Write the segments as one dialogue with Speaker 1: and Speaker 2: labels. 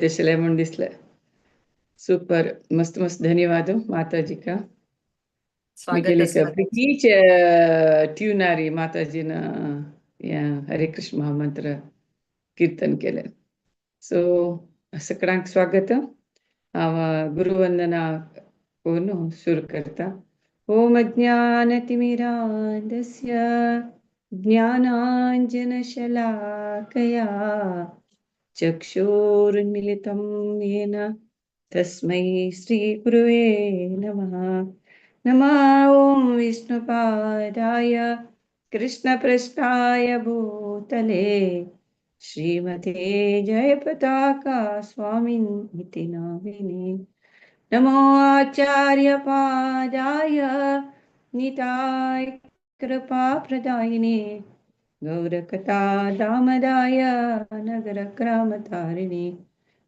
Speaker 1: तशेले म्हणून दिसलं. सूपर मस्त मस्त धन्यवाद माताजी का
Speaker 2: स्वागत
Speaker 1: मिगेलिक
Speaker 2: असं माताजी.
Speaker 1: प्रीतीच ट्यूनारी माताजीनं या हरे कृष्ण महामंत्र कीर्तन केलं. सो सगळ्यांक स्वागत. गुरुवंदना कोण सुरू करता. ओम ज्ञानतिमिरान्धस्य ज्ञानाञ्जनशलाकया चक्षुरुन्मिलितं येन तस्मै श्रीगुरुवे नमः. नमः ॐ विष्णुपादाय कृष्णपृष्ठाय भूतले श्रीमते जयपताका स्वामिनिति नामिने. नमो आचार्यपादाय निताय कृपाप्रदायिने गौरकथा दामदाय नगरग्रामतारिणे.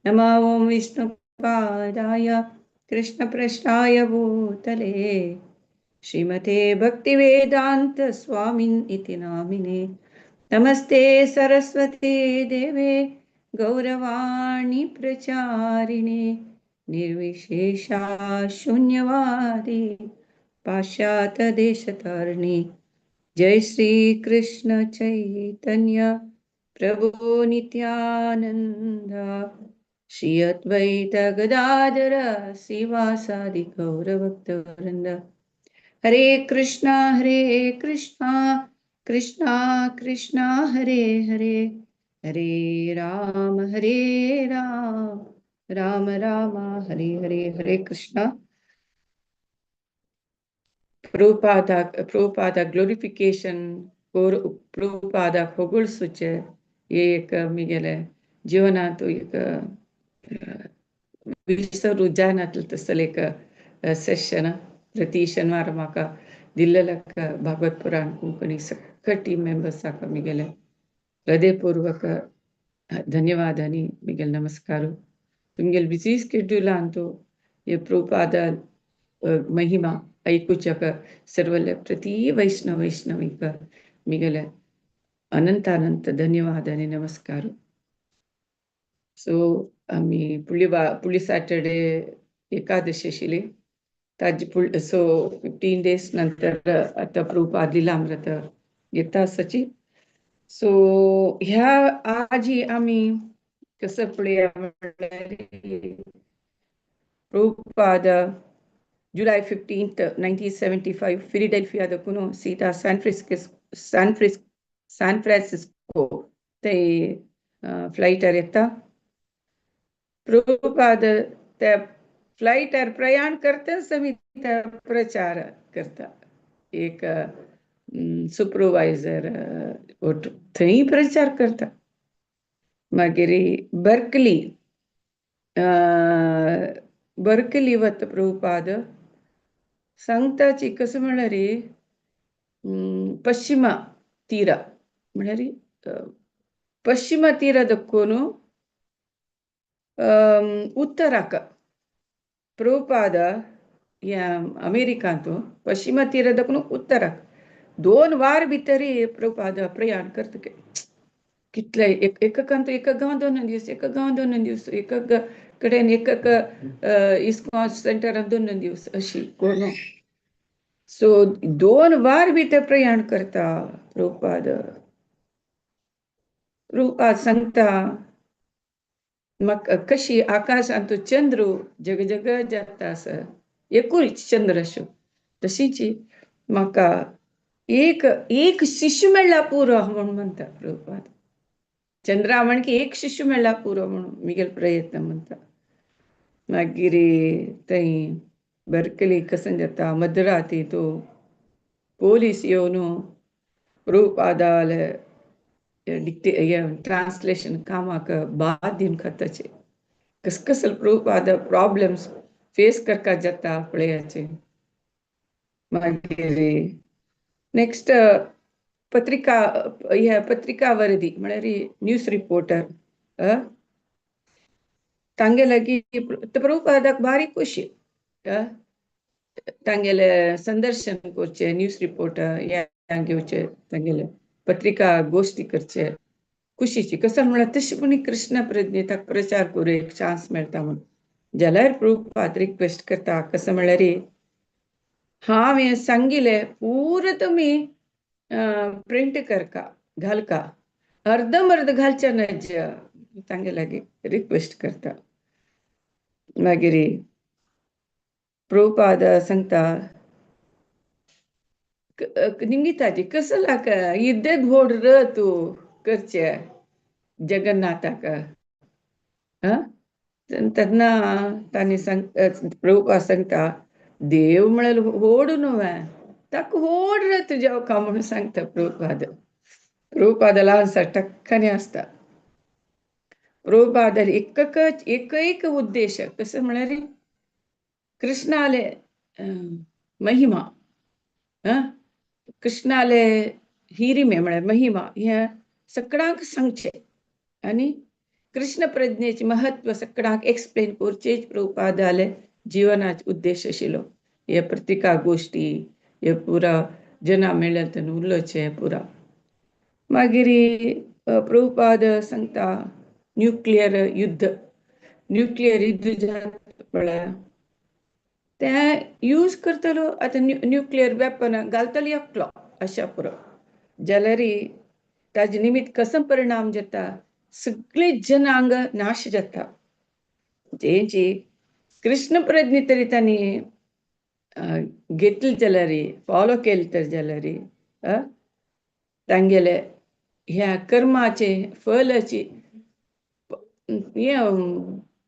Speaker 1: नमः ॐ विष्णुपादाय कृष्णपृष्ठाय भूतले श्रीमते भक्तिवेदान्त स्वामिनिति नामिने. नमस्ते सरस्वती देवे गौरवाणी प्रचारिणे निर्विशेषा शून्यवादी पाश्चात्यदेशतारिणे. जय श्री कृष्ण चैतन्य प्रभु नित्यानंद श्री अद्वैत गदाधर श्रीवासादि गौरभक्तवृंद. हरे कृष्णा कृष्णा कृष्णा हरे हरे हरे राम राम राम हरे हरे. हरे कृष्णा. प्रभुपादा ग्लोरिफिकेशन प्रभुपादा होगळसुचे एक मिगेले जीवनात एक विसरू जानातलं तसलं एक सेशन प्रति शनिवार म्हाका दिल्लेलं भागवत पुराण कोंकणी सगळ्या टीम मेंबर्स मिगेले हृदयपूर्वक धन्यवाद आणि मिगेल नमस्कार. तुमगेल बिझी स्केड्यूलान तो हे प्रभुपादा महिमा ऐकूचक सर्वले प्रति वैष्णविक मिगेले अनंत धन्यवाद आणि नमस्कार. सो आम्ही पुढली सॅटर्डे एकादशी आशिल्ली ताजी सो 15 days नंतर आता प्रभुपाद लीलामृत घेता आसाची. सो ह्या आजी आम्ही कसं पळया प्रभुपाद July 15th 1975 फिलाडेल्फिया दकुनो सीता सॅन फ्रान्सिस्को ते फ्लाइटर येता. प्रभुपाद त्या फ्लाइटर प्रयाण करता समिती प्रचार करता. एक सुपरवायझर थंय प्रचार करता. मागीर बर्कली वता प्रभुपाद सांगताची कसं म्हणल्यार पश्चिम तीर म्हणल्यार पश्चिम तीर दक्कून उत्तराक प्रभुपाद या अमेरिकांत पश्चिम तीर दक्कून उत्तराक 2 वार भितरी प्रभुपाद प्रयाण करता. कितले एक गांव 2 दिवस एक गांव 2 दिवस एक कडेन एक इस्कॉन सेंटरान 2 दिवस अशी करून. सो 2 वार भितर प्रयाण करता प्रभुपाद सांगता म्हाका कशी आकाशांत चंद्र जग जाता आसा एकूच चंद्र अशो तशीच म्हाका एक शिष्य मेळ्ळा पुरो म्हणून म्हणता प्रभुपाद. चंद्रा म्हण की एक शिष्य मेळ्ळा पुरो म्हणून मिगेल प्रयत्न म्हणता. मागीर थंय बर्कली कसं जाता मध्यराती तो पोलीस येवन प्रभुपादाल ट्रान्सलेशन कामाक बाद दिवन खाताचे कसं प्रभुपाद प्रॉब्लेम्स फेस करता जाता पळयाचे. मागीर नेक्स्ट पत्रिका वरदी म्हळ्यार न्यूज रिपोर्टर तांगे लागीं प्रभुपादाक भारी खुशी तांगेले संदर्शन करचे न्यूज रिपोर्टर घेवचे तांगेले पत्रिका गोष्टी करचे खुशीची कसं म्हळ्यार तशी पण कृष्ण प्रज्ञे ताका प्रचार करूं एक चान्स मेळटा म्हूण जाल्यार प्रभुपाद रिक्वेस्ट करता कसं म्हळ्यार हांवें सांगिल्लें पुरो तुमी प्रिंट करका घालका अर्धंबर्ध घालचें न्हय तांगे लागीं रिक्वेस्ट करता मागीर प्रभुपाद सांगता निमिताची कसं लाका इद्दें व्हड तूं करचें जगन्नाथाक तेन्ना तांणी प्रभुपाद सांगता देव म्हळ्यार व्हड न्हू ताका व्हड रथ जेवका म्हणून सांगता प्रभुपाद ल्हानसा टक्कनी आसता प्रभुपाद एक उद्देश कसं म्हळ्यार कृष्णाले महिमा कृष्णाले हिरिमे म्हळ्यार महिमा हे सगळ्यांक सांगचें आनी कृष्ण प्रज्ञेचे महत्व सगळ्यांक एक्सप्लेन करचेच प्रभुपादाले जिवनाचो उद्देश आशिल्लो हे प्रत्येका गोष्टी हे पुरा जना मेळ्ळे तेन्ना उलोवचें पुरा मागीर प्रभुपाद सांगता न्यूक्लियर युद्ध म्हळ्यार ते यूज करतलो आतां न्यूक्लियर वेपन घालतलो एकलो अशा पुरो जाल्यार ताजे निमित्त कसो परिणाम जाता सगळे जनांग नाश जाता जेंची कृष्ण प्रज्ञे तरी तांणी घेतली जाल्यार फॉलो केले तर जाल्यार तांगेले ह्या कर्माचे फलाची हे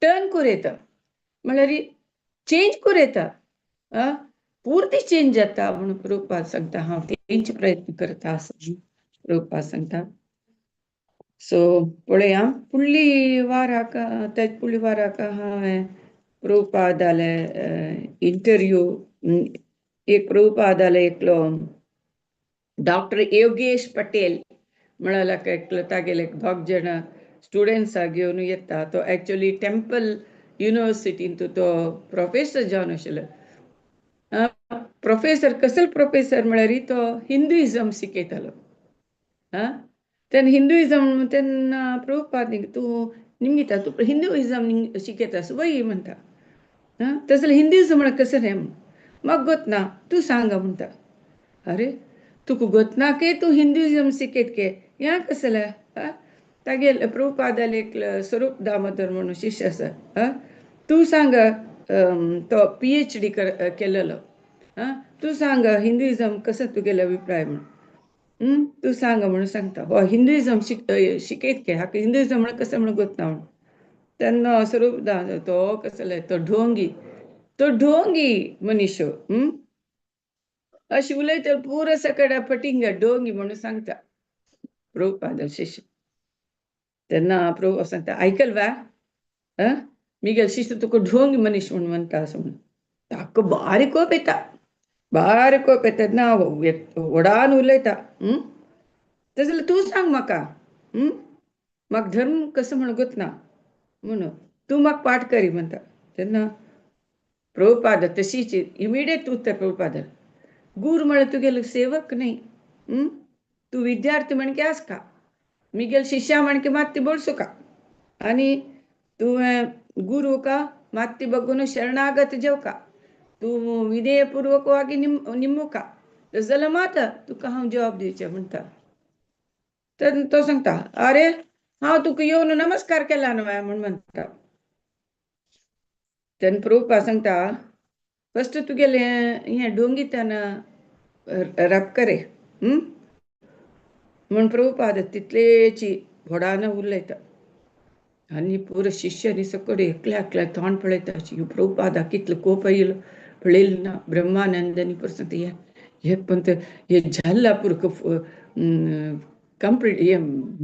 Speaker 1: टर्न करूं येता म्हळ्यार चेंज करूं येता पूर्ती चेंज जाता म्हणून प्रभुपाद सांगता हांव तेंचे प्रयत्न करता असं प्रभुपाद सांगता सो पळया फुडली वाराक हांवें प्रभुपादाले इंटरव्यू एक प्रभुपादाले एकलो डॉक्टर योगेश पटेल म्हळ्यार एकलो तागेले दोग जाण स्टुडंट्सां घेवन येता तो एक्चुअली टेंपल युनिवर्सिटीन तो प्रोफेसर जावन आशिल्लो प्रोफेसर कसलो प्रोफेसर म्हळ्यार तो हिंदुइजम शिकयतालो तेन्ना हिंदुइजम तेन्ना प्रभुपाद तूं निमगिता तूं हिंदुइजम शिकयतास वय म्हणटा तसले हिंदुइजम म्हळ्यार कसं रे म्हाका गोतना तूं सांग म्हणटा अरे तुका गोतनाके तूं हिंदुइजम शिकयत के ह्या कसलें तागेले प्रभुपादाले एक स्वरूप दामोदर म्हणून शिश्य आसा तूं सांग तो PhD केलेलो तूं सांग हिंदुइजम कसो तुगेलो अभिप्राय म्हणून तूं सांग म्हणून सांगता हो हिंदुइजम शिकयत के हाका हिंदुइजम म्हळ्यार कसं म्हणून गोतना म्हणून तेन्ना स्वरूप दामोदर तो कसले तो ढोंगी मनीस अशी उलयता पुरो सकट पटिंग ढोंगी म्हणून सांगता प्रभुपाद शिश्य तेन्ना प्रभुपाद सांगता आयकल मिगेल शिश्य तुका ढोंगी मनीस म्हणून म्हणटा असं म्हणून ताका बारी कोप येता तेन्ना व्हडान उलयता तशें जाल्यार तूं सांग म्हाका धर्म कसो म्हणून गोतना म्हणून तूं म्हाका पाठ करी म्हणटा तेन्ना प्रभुपाद तशीच इमिडिएट उत्तर प्रभुपाद गुरू म्हळ्यार तुगेलो सेवक न्हय तूं विद्यार्थी म्हणके आसका मिगेल शिष्या म्हणके माती बोळसुका आनी तुवें गुरू का माती बगून शरणागत जेवका तूं विनयपूर्वकವಾಗಿ निमुका जाल्यार मात तुका हांव जवाब दिवचें म्हणटा तेन्ना तो सांगता अरे हांव तुका येवन नमस्कार केला न्हय म्हणून म्हणटा तेन्ना प्रभुपाद सांगता फस्ट तुगेलें हें ढोंगीतन रबका रे म्हूण प्रभुपाद तितलेची व्हडान उलयता आनी पुरो शिश्य सकट एकल्या तोंड पळयता प्रभुपादाक कितलो कोप येयलो पळयलो ना ब्रह्मानंदानी सांगता हे पण हे जाल्ला पुरो कंप्लीट हे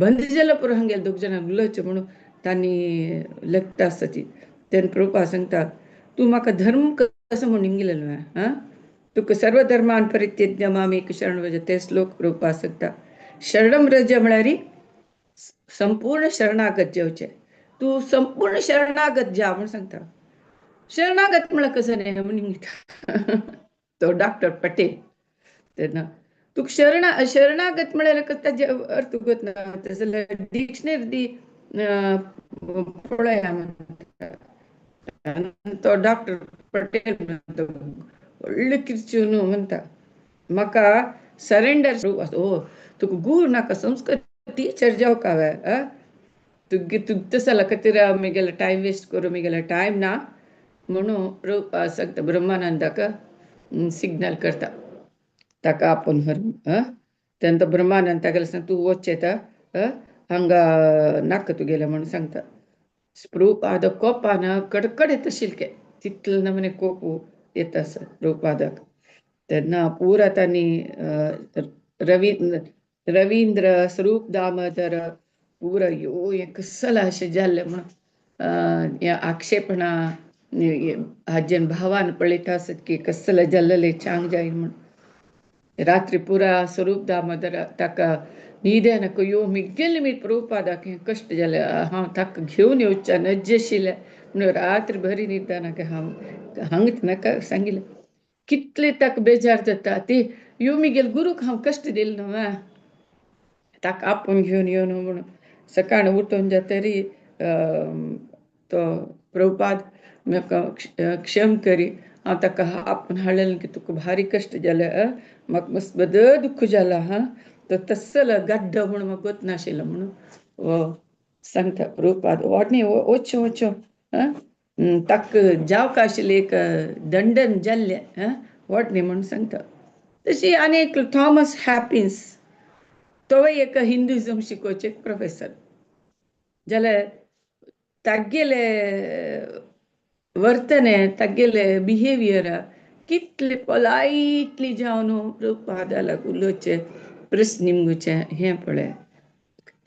Speaker 1: बंद जालां पुरो हांगेले दोग जाणां उलोवचें म्हणून तांणी लेखता आसता ती तेन्ना प्रभुपाद सांगता तूं म्हाका धर्म कसो म्हणून इंगिल्लो तुका सर्व धर्मान परित्यज्य मामेक शरण व्रज ते श्लोक प्रभुपाद सांगता शरणम व्रज म्हळ्यार संपूर्ण शरणागत जेवचें तूं संपूर्ण शरणागत जा म्हणून सांगता शरणागत म्हळ्यार कसो न्हय म्हणून तो डॉक्टर पटेल तेन्ना तुका शरणागत म्हळ्यार ताजे अर्थ गोतना जाल्यार डिक्शनरी दी पळया म्हणटा. तो डॉक्टर पटेल म्हणटा व्हडले किर्च्यो न्हू म्हणटा म्हाका सरेंडर ओ तुका गूर नाका संस्कृत टीचर जावंक हांवें तुगे तसला खातीर म्हगेलो टायम वेस्ट करूं म्हगेलो टायम ना म्हणून प्रभुपाद सांगता ब्रह्मानंदाक सिग्नल करता ताका आपोवन व्हरून तेन्ना तो ब्रह्मानंद तागेलो सांगता तूं वचचें हांगा नाका तुगेलें म्हणून सांगता. प्रभुपाद कोपान कडकड येता आशिल्लें तितले नमूने कोप येता प्रभुपादाक. तेन्ना पुरा तांणी रवींद्र स्वरूप दामोदर पुरा हें कसलां अशें जाल्लें म्हणून हें आक्षेपणां हाजेन भावान पळयता आसत की कसलें जाल्लें चांग जायन म्हणून रात्री पुरा स्वरूप दामोदर ताका न्हिदे नाका मिगेल्ले मीत प्रभुपादाक हें कश्ट जालें हांव ताका घेवन येवचें नज्ज आशिल्लें म्हणून रात्री बरी न्हिद नाका हांगा नाका सांगिल्लें. कितले ताका बेजार जाता ती मिगेल गुरूक हांव कश्ट दिलें न्हू ताका आपूण घेवन येवन म्हणून सकाळ उठून जातरी तो प्रभुपाद म्हाका क्षम करी हांव ताका आपूण हाडलें की तुका भारी कश्ट जालें म्हाका मस्त बद दुख्ख जालां तो तस्सलो गड्ड म्हणून म्हाका गोतनाशिल्लो म्हणून सांगता प्रभुपाद वाडणी वच्चो वच्चो ताका जावंक आशिल्लें एक दंडन जाल्लें वाडणी म्हणून सांगता. तशी आनी एक थॉमस हॅपिन्स तोय एक हिंदुइजम शिकोवचे प्रोफेसर जाल्यार तागेले वर्तने तागेले बिहेवियर कितले पोलायटली जावन प्रभुपादा लागून उलोवचें प्रस्न निमगुचें हें पळय.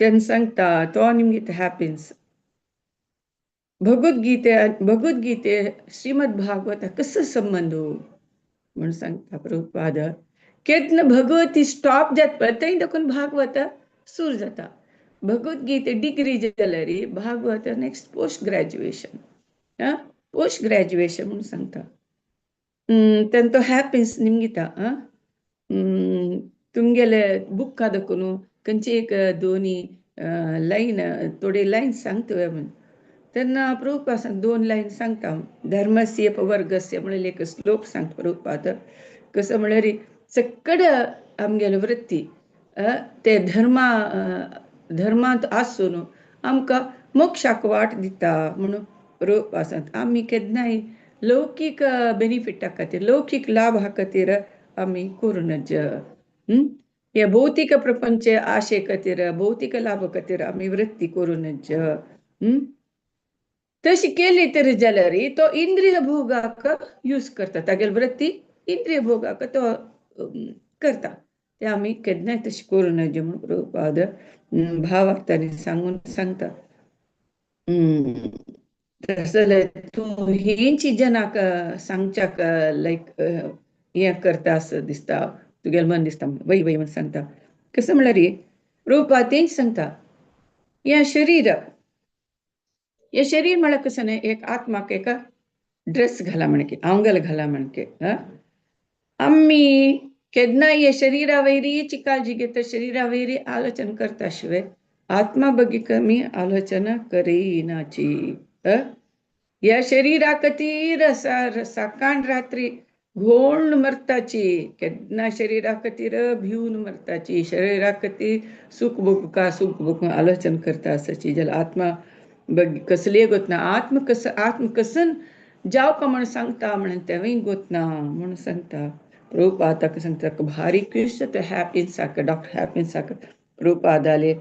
Speaker 1: तेन्ना सांगता तो निमगे हॅपिन्स भगवद्गीते श्रीमद भागवता कसो संबंध म्हणून सांगता प्रभुपाद. केन्ना भगवती स्टॉप जाता पळय थंय देखून भागवत सुरू जाता. भगवद्गीते डिग्री जाल्यार भागवत नेक्स्ट पोस्ट ग्रॅज्युएशन म्हणून सांगता. तेन्ना तो हॅपिन्स निमगिता तुमगेले बुक्का देखून खंयची एक दोनी लायन थोडे लायन सांगता म्हणून तेन्ना प्रभुपाद सांग 2 लायन सांगता. धर्मस्य वर्गस्य म्हणून एक श्लोक सांगता प्रभुपाद. कसं म्हळ्यार चक्कड आमगेले वृत्ती ते धर्मांत आसून आमकां मोक्षाक वाट दिता म्हणून प्रभुपाद सांगता. आमी केन्नाय लौकीक बेनिफिटा खातीर लौकीक लाभा खातीर आमी करूं नज हे भौतीक प्रपंच आशे खातीर भौतीक लाभ खातीर आमी वृत्ती करूं नज. तशी केली तरी जाल्यार तो इंद्रिय भोगाक यूज करता तागेली वृत्ती इंद्रिय भोगाक तो करता ते आमी केन्नाय तशी करूं नज म्हणून प्रभुपाद भावार्थांनी सांगता. जाल्यार तूं हेंची जनाक सांगच्याक लायक हें करता असो दिसता तुगेलें मन दिसता वय म्हणून सांगता. कसं म्हळ्यार प्रभुपाद तेंच सांगता हें शरीर म्हळ्यार कसं न्ही एक आत्माक एक ड्रेस घाला म्हणके आंगल घाला म्हणके आमी केन्नाय हे शरीरा वयरीची काळजी घेता शरीरा वयरी आलोचना करता शिवाय आत्मा बगीक आमी आलोचना करिनाची. ह्या शरीरा खातीर सकाळ रात्री घोण मरताची केन्ना शरीरा खातीर भिवन मरताची शरीरा खातीर सूख भोग आलोचना करता आसाची जाल्यार आत्मा कसले गोतना आत्म कसन जावका म्हणून सांगता म्हणून तेवूय गोतना म्हणून सांगता. प्रभुपाद ताका सांगता भारी खुश जाता हॅपिन्साक डॉक्टर हॅपिन्साक प्रभुपादाले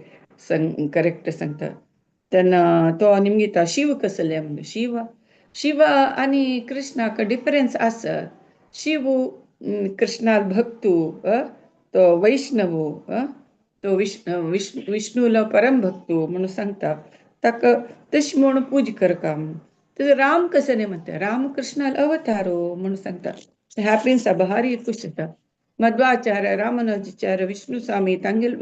Speaker 1: करेक्ट सांगता. तेन्ना तो निमगिता शिव कसले म्हणून शिव आनी कृष्णाक डिफरन्स आसा. शिव कृष्णाक भक्तू तो वैष्णव तो विष्णूला परम भक्तू म्हणून सांगता ताका तशी म्हणून पूज करका म्हणून. तसं राम कसं नाही म्हणता राम कृष्णाला अवतारो म्हणून सांगता. हॅपिन्स भारी खुश जाता. मध्वाचार्य रामानुजाचार्य विष्णू स्वामी तांगेल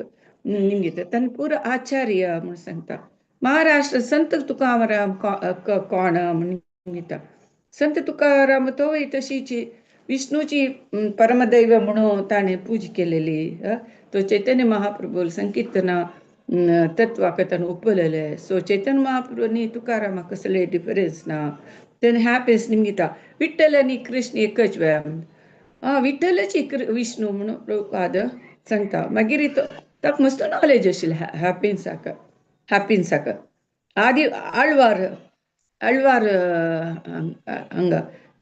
Speaker 1: निमगिता तांणी पुरो आचार्य म्हणून सांगता. महाराष्ट्र संत तुकाराम कोण म्हणून निमगिता. संत तुकाराम तोय तशीची विष्णूची परमदैव म्हणून ताणे पूज केलेली. तो चैतन्य महाप्रभू संकीर्तना तत्वा कथन उपलेले. सो चैतन्य महाप्रभूनी तुकारामा कसले डिफरन्स ना तेने हॅपीस निमित्ता विठ्ठल आणि कृष्ण एकच वेळा विठ्ठलची विष्णू म्हणून प्रभुपाद सांगता. मागीर ताका मस्त नॉलेज आशिल्लें हॅपीन्साक. आदी आळवार ಹಂಗ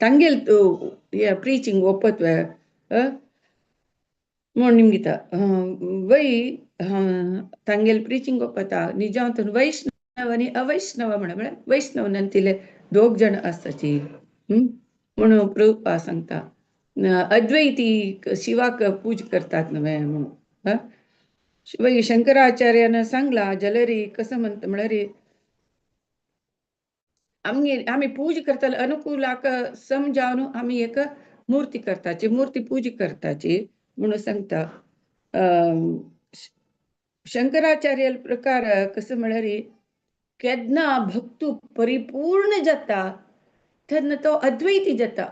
Speaker 1: ತಂಗೆಲ್ ಪ್ರೀಚಿಂಗ್ ಒಪ್ಪತ್ವೆ ನಿಮ್ಗಿತ ವೈ ತಂಗೆಲ್ ಪ್ರೀಚಿಂಗ್ ಒಪ್ಪता निजांतून वैष्णव आणि अवैष्णव म्हणे वैष्णव नंतिले 2 जण असताची म्हणून प्रभुपाद सांगता. अद्वैती शिवाक पूज करतात नव्हे म्हणून. वै शंकराचार्यानं सांगला जलरी कसं म्हणतं म्हणारी आम्ही पूज करताना अनुकूलाक समजावून आम्ही एक मूर्ती करताची मूर्ती पूज करताची म्हणून सांगता. शंकराचार्य प्रकार कसं म्हणारी केदना भक्तू परिपूर्ण जाता तेन्ना तो अद्वैती जाता.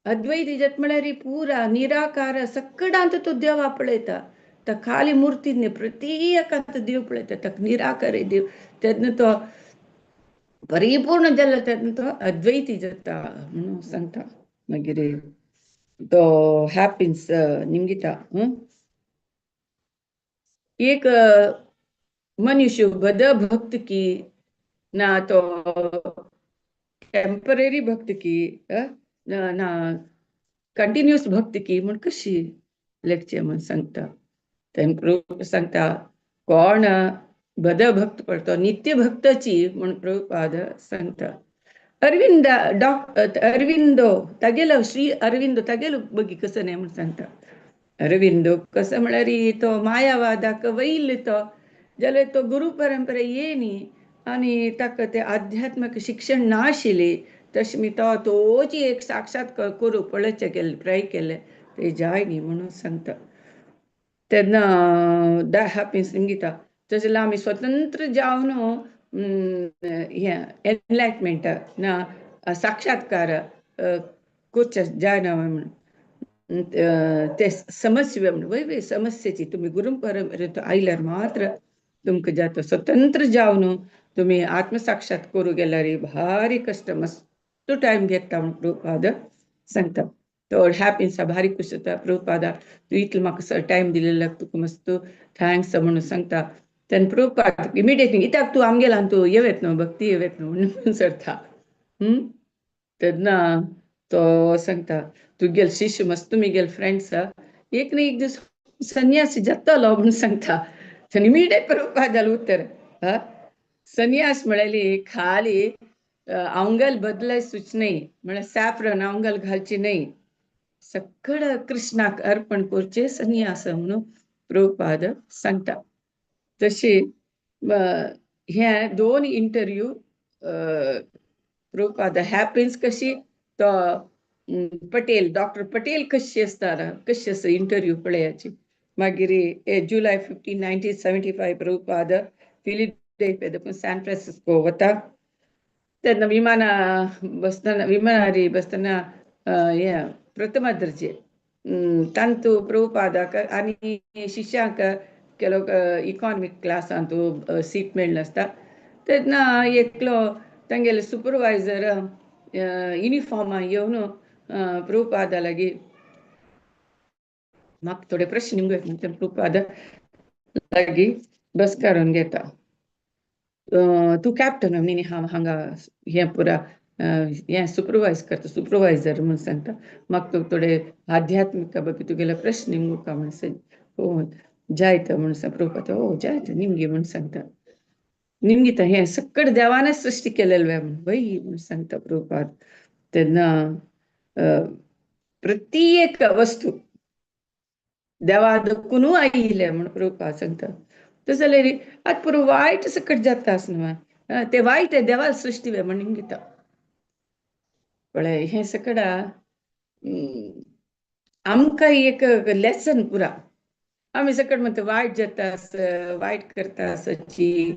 Speaker 1: अद्वैती जात म्हणारी पुरा निराकार सगळ्यांत तो देव पळयता. तर खाली मूर्तीने प्रत्येकांत देव पळयता. तर निराकार देव तेन्ना तो परिपूर्ण जाल्लो तेन्ना तो अद्वैती जाता म्हणून सांगता. मागीर तो हॅपीन्स निमगिता. एक मनुष्य बद भक्त की ना तो टेम्पररी भक्त की ना कंटिन्युअस भक्त की म्हण कशी लेखचे म्हण सांगता. तेन्ना सांगता कोण बद भक्त पडतो नित्य भक्ताची म्हण प्रभुपाद सांगता. अरविंदो तागेलो श्री अरविंदो तागेलो बगी कसं नाही म्हणून सांगता. अरविंदो कसं म्हळ्यार तो मायावादाक वैल तो जाल्यार तो गुरु परंपरे येनी आणि ताका ते आध्यात्मिक शिक्षण नाशिल्ली तशें मी तोची एक साक्षात करू पळयचे केले ट्राय केले ते जाय न्ही म्हणून सांगता. तेन्ना दा हॅपीन्स निमगिता. तशें जाल्यार आमी स्वतंत्र जावन एनलायटमेंट ना साक्षात्कार करचे जायना म्हणून ते समस्या वय समस्येची तुम्ही गुरु परंपरेत आयल्यार मात्र तुमकां जाता. स्वतंत्र जावन तुम्ही आत्मसाक्षात करू गेल्यार भारी कष्ट मस्त टायम घेता म्हणून प्रभुपाद सांगता. तो हॅपीन्सा भारी खुश जाता. प्रभुपादा तू इतलो म्हाका टायम दिलेलो तुका मस्त थँक्स म्हणून सांगता. तेन्ना प्रभुपाद इमिडिएटली इत्याक तू आमगेला तू येवेत न्हू भक्ती येवेत न्हू म्हणून सरता. तेन्ना तो सांगता तुगेल शिष्य मस्त तुमगेल फ्रेंड्स एक ना एक दीस संन्यासी जातलो म्हणून सांगता. इमिडिएट प्रभुपादाल उत्तर संन्यास म्हळ्याली खाली अवंगल बदलाय सुच नाही म्हळ्यार सॅफ्रन अवंगल घालची नाही सगळं कृष्णाक अर्पण करचे संन्यास म्हणून प्रभुपाद सांगता. तशी हे 2 इंटरव्यू प्रभुपाद हॅपीन्स कशी तो पटेल डॉक्टर पटेल कशी असताना कशी असं इंटरव्यू पळयाची. मागीर जुलै 15, 1975 प्रभुपाद फिलिडेल्फिया सॅन फ्रान्सिस्को वता. तेन्ना विमानार बसतना हे प्रथम दर्जे तांतू प्रभुपादाक आनी शिष्यांक केलो इकॉनॉमिक क्लासांत सीट मेळनासता. तेन्ना एकलो तांगेले सुपरवायझर युनिफॉर्मा येवन प्रभुपादा लागीं म्हाका थोडे प्रश्न निमगत म्हणटा. प्रभुपाद लागीं बसकारून घेता. तू कॅप्टन न्ही हांगा हे पुरा हे सुपरवायज करता सुपरवायझर म्हणून सांगता. म्हाका थोडे आध्यात्मिका ಬಗ್ಗೆ तुगेले प्रश्न निमगुका म्हणून हो जायत म्हणून सांग. प्रभुपाद हो जायत निमगे म्हणून सांगता. निमगिता हे सकट देवानच सृष्टी केलेले वय म्हणून सांगता प्रभुपाद. तेन्ना प्रत्येक वस्तू देवा दखून आयिल्ले म्हणून प्रभुपाद सांगता. तशें जाल्यार आतां पुरो वायट सकट जाता न्हू ते वायट देवा सृष्टी म्हणून निमगिता. पळय हे सकट आमकां एक लेसन पुरा आमी सकट म्हणटा वायट जाता वायट करता आसची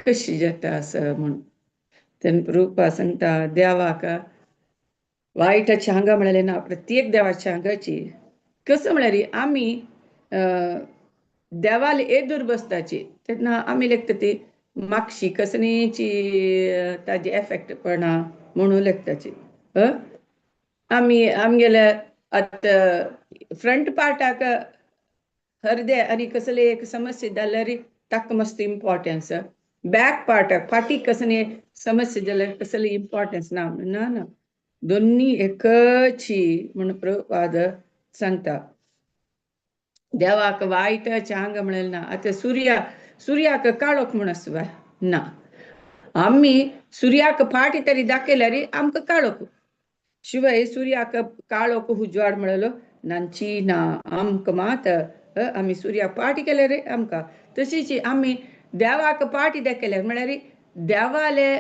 Speaker 1: कशी जाता असं म्हणून. तेन्ना प्रभुपाद सांगता देवाक वाईटाची हांगा म्हळ्यार ना प्रत्येक देवाच्या हांगाची कसं म्हळ्यार आमी देवाला एदूर बसताची तेन्ना आमी लेखता ती मागशी कसणीची ताजी एफेक्ट पडना म्हणून लेखताची आमी आमगेल्या आतां फ्रंट पार्टाक हृदय आणि कसले एक समस्या जाल्यार ताका मस्त इम्पॉर्टन्स बॅक पार्टाक फाटीक कसले समस्या जाल्यार कसले इम्पॉर्टन्स ना ना ना दोन्ही एकची म्हणून प्रभुपाद सांगता देवाक वायट हांगा म्हळें ना आता सुर्याक काळोख म्हण आसवा ना आम्ही सुर्याक फाटी तरी दाखयल्यार आमकां काळोख शिवाय सुर्याक काळोख उजवाड म्हळलो नांची ना आमकां मात आमी सुर्याक पाटी केल्यार आमकां तशीच आमी देवाक पाटी दाखयल्यार म्हळ्यार देवाले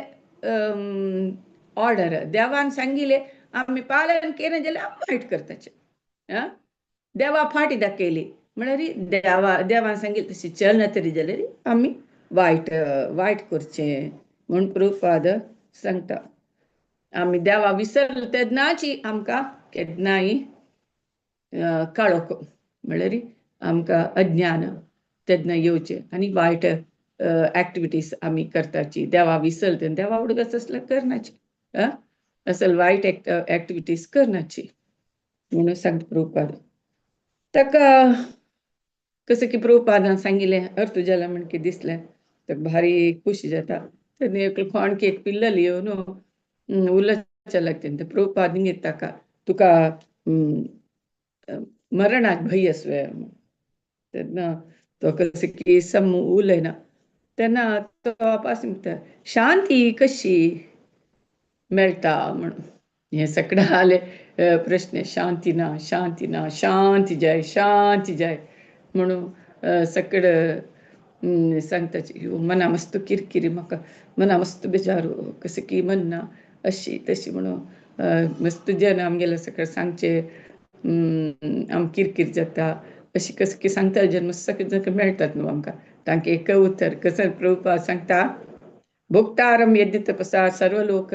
Speaker 1: ऑर्डर देवान सांगिले आमी पालन केलें जाल्यार आमी वायट करताचे देवा फाटी दाखयली म्हळ्यार देवान सांगिले तशी चलना तरी जाल्यार आमी वायट करचें म्हूण प्रभुपाद सांगता आमी देवा विसरलो तेन्नाची आमकां केन्नाय काळोख म्हळ्यार आमकां अज्ञान तेन्ना येवचें आनी वायट ऍक्टिविटीज आमी करताची देवा विसरता देवा उडगत असल्यार करनाची असल वायट ऍक्टिविटीज करनाची म्हणून सांगता प्रभुपाद ताका कसं की प्रभुपादान सांगिल्लें अर्तुजाला म्हण की दिसलें ताका भारी खुशी जाता तेन्ना एक कोणकी एक पिल्लल येवन उलच्चा लागते प्रभुपाद घेता ताका तुका मरणाक भंय आसवे तेन्ना तो कसं की सम उलयना तेन्ना तो वापस म्हणटा शांती कशी मेळटा म्हणून हे सगळे आले प्रश्न शांती ना शांती जाय म्हणून सगळं सांगताची मना मस्त किरकिरी म्हाका मना मस्त बेजारू कसं की मन ना अशी तशी म्हणून मस्त जन आमगेले सगळं सांगचे आम किरकिर जाता अशी कसं की सांगता जन सगळे मेळटात न्हू आमकां तांकां एक उत्तर कसं प्रभुपाद सांगता भोक्तारं यद्य तपसा सर्वलोक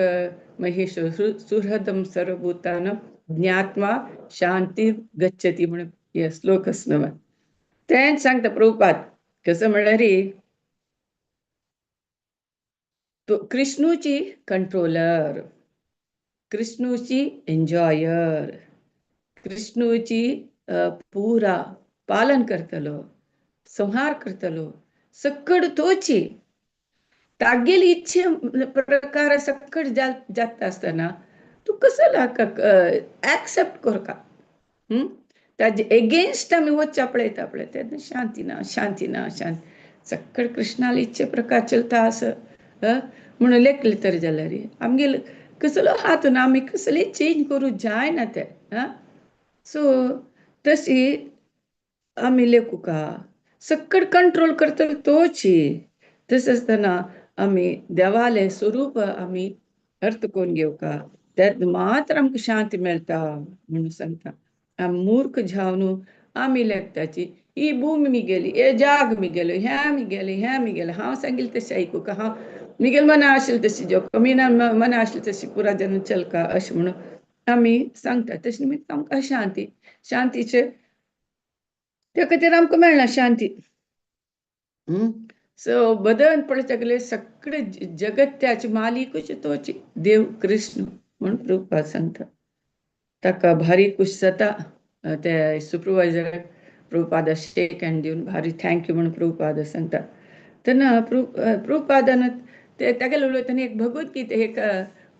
Speaker 1: महेश सुहृदं सर्वभूतानं ज्ञात्वा शांती गच्छति म्हणून हे श्लोक असणं तेच सांगता प्रभुपाद कसं म्हळ्यार तो कृष्णूची कंट्रोलर कृष्णूची एन्जॉयर कृष्णूची पुरा पालन करतलो संहार करतलो सकड तोची तागेली इच्छे प्रकार सकड जाता असताना तू कसं ऍक्सेप्ट करका ताजे एगेन्स्ट आमी वच्चा पळयता पळय तेन्ना शांती ना सकड कृष्णाली इच्छे प्रकार चलता असं म्हणून लेखले तरी जाल्यार आमगेले कसलो हात ना आमी कसले चेंज करूं जायना ते सो तशी आमी लेखू का सकड कंट्रोल करतलो तोची तसं असताना आमी देवाले स्वरूप आमी अर्थ करून घेवका त्यात मात्र आमकां शांती मेळटा म्हणून सांगता आमी मूर्ख जावन आमी लेखताची ही भूमी मिगेली हे जाग मिगेलो हें मिगेलें हांव सांगिल्लें तशें आयकूं का हांव मिगेल मना आशिल्लें तशी जेवका मना आशिल्ली तशी पुरा जन चलका अशें म्हणून आमी सांगता तशें निमित्त आमकां शांतीचे त्या खातीर आमकां मेळना शांती सो बदल पळयता गेले सगळे जगत्याचे मालिकूच तोची देव कृष्ण म्हणून प्रभुपाद सांगता ताका भारी खुश जाता ते सुपरवायझराक प्रभुपाद शेक हँड दिवन भारी थँक्यू म्हणून प्रभुपाद सांगता तेन्ना प्रभुपादान ते तागेले उलयतना एक भगवद्गीता एक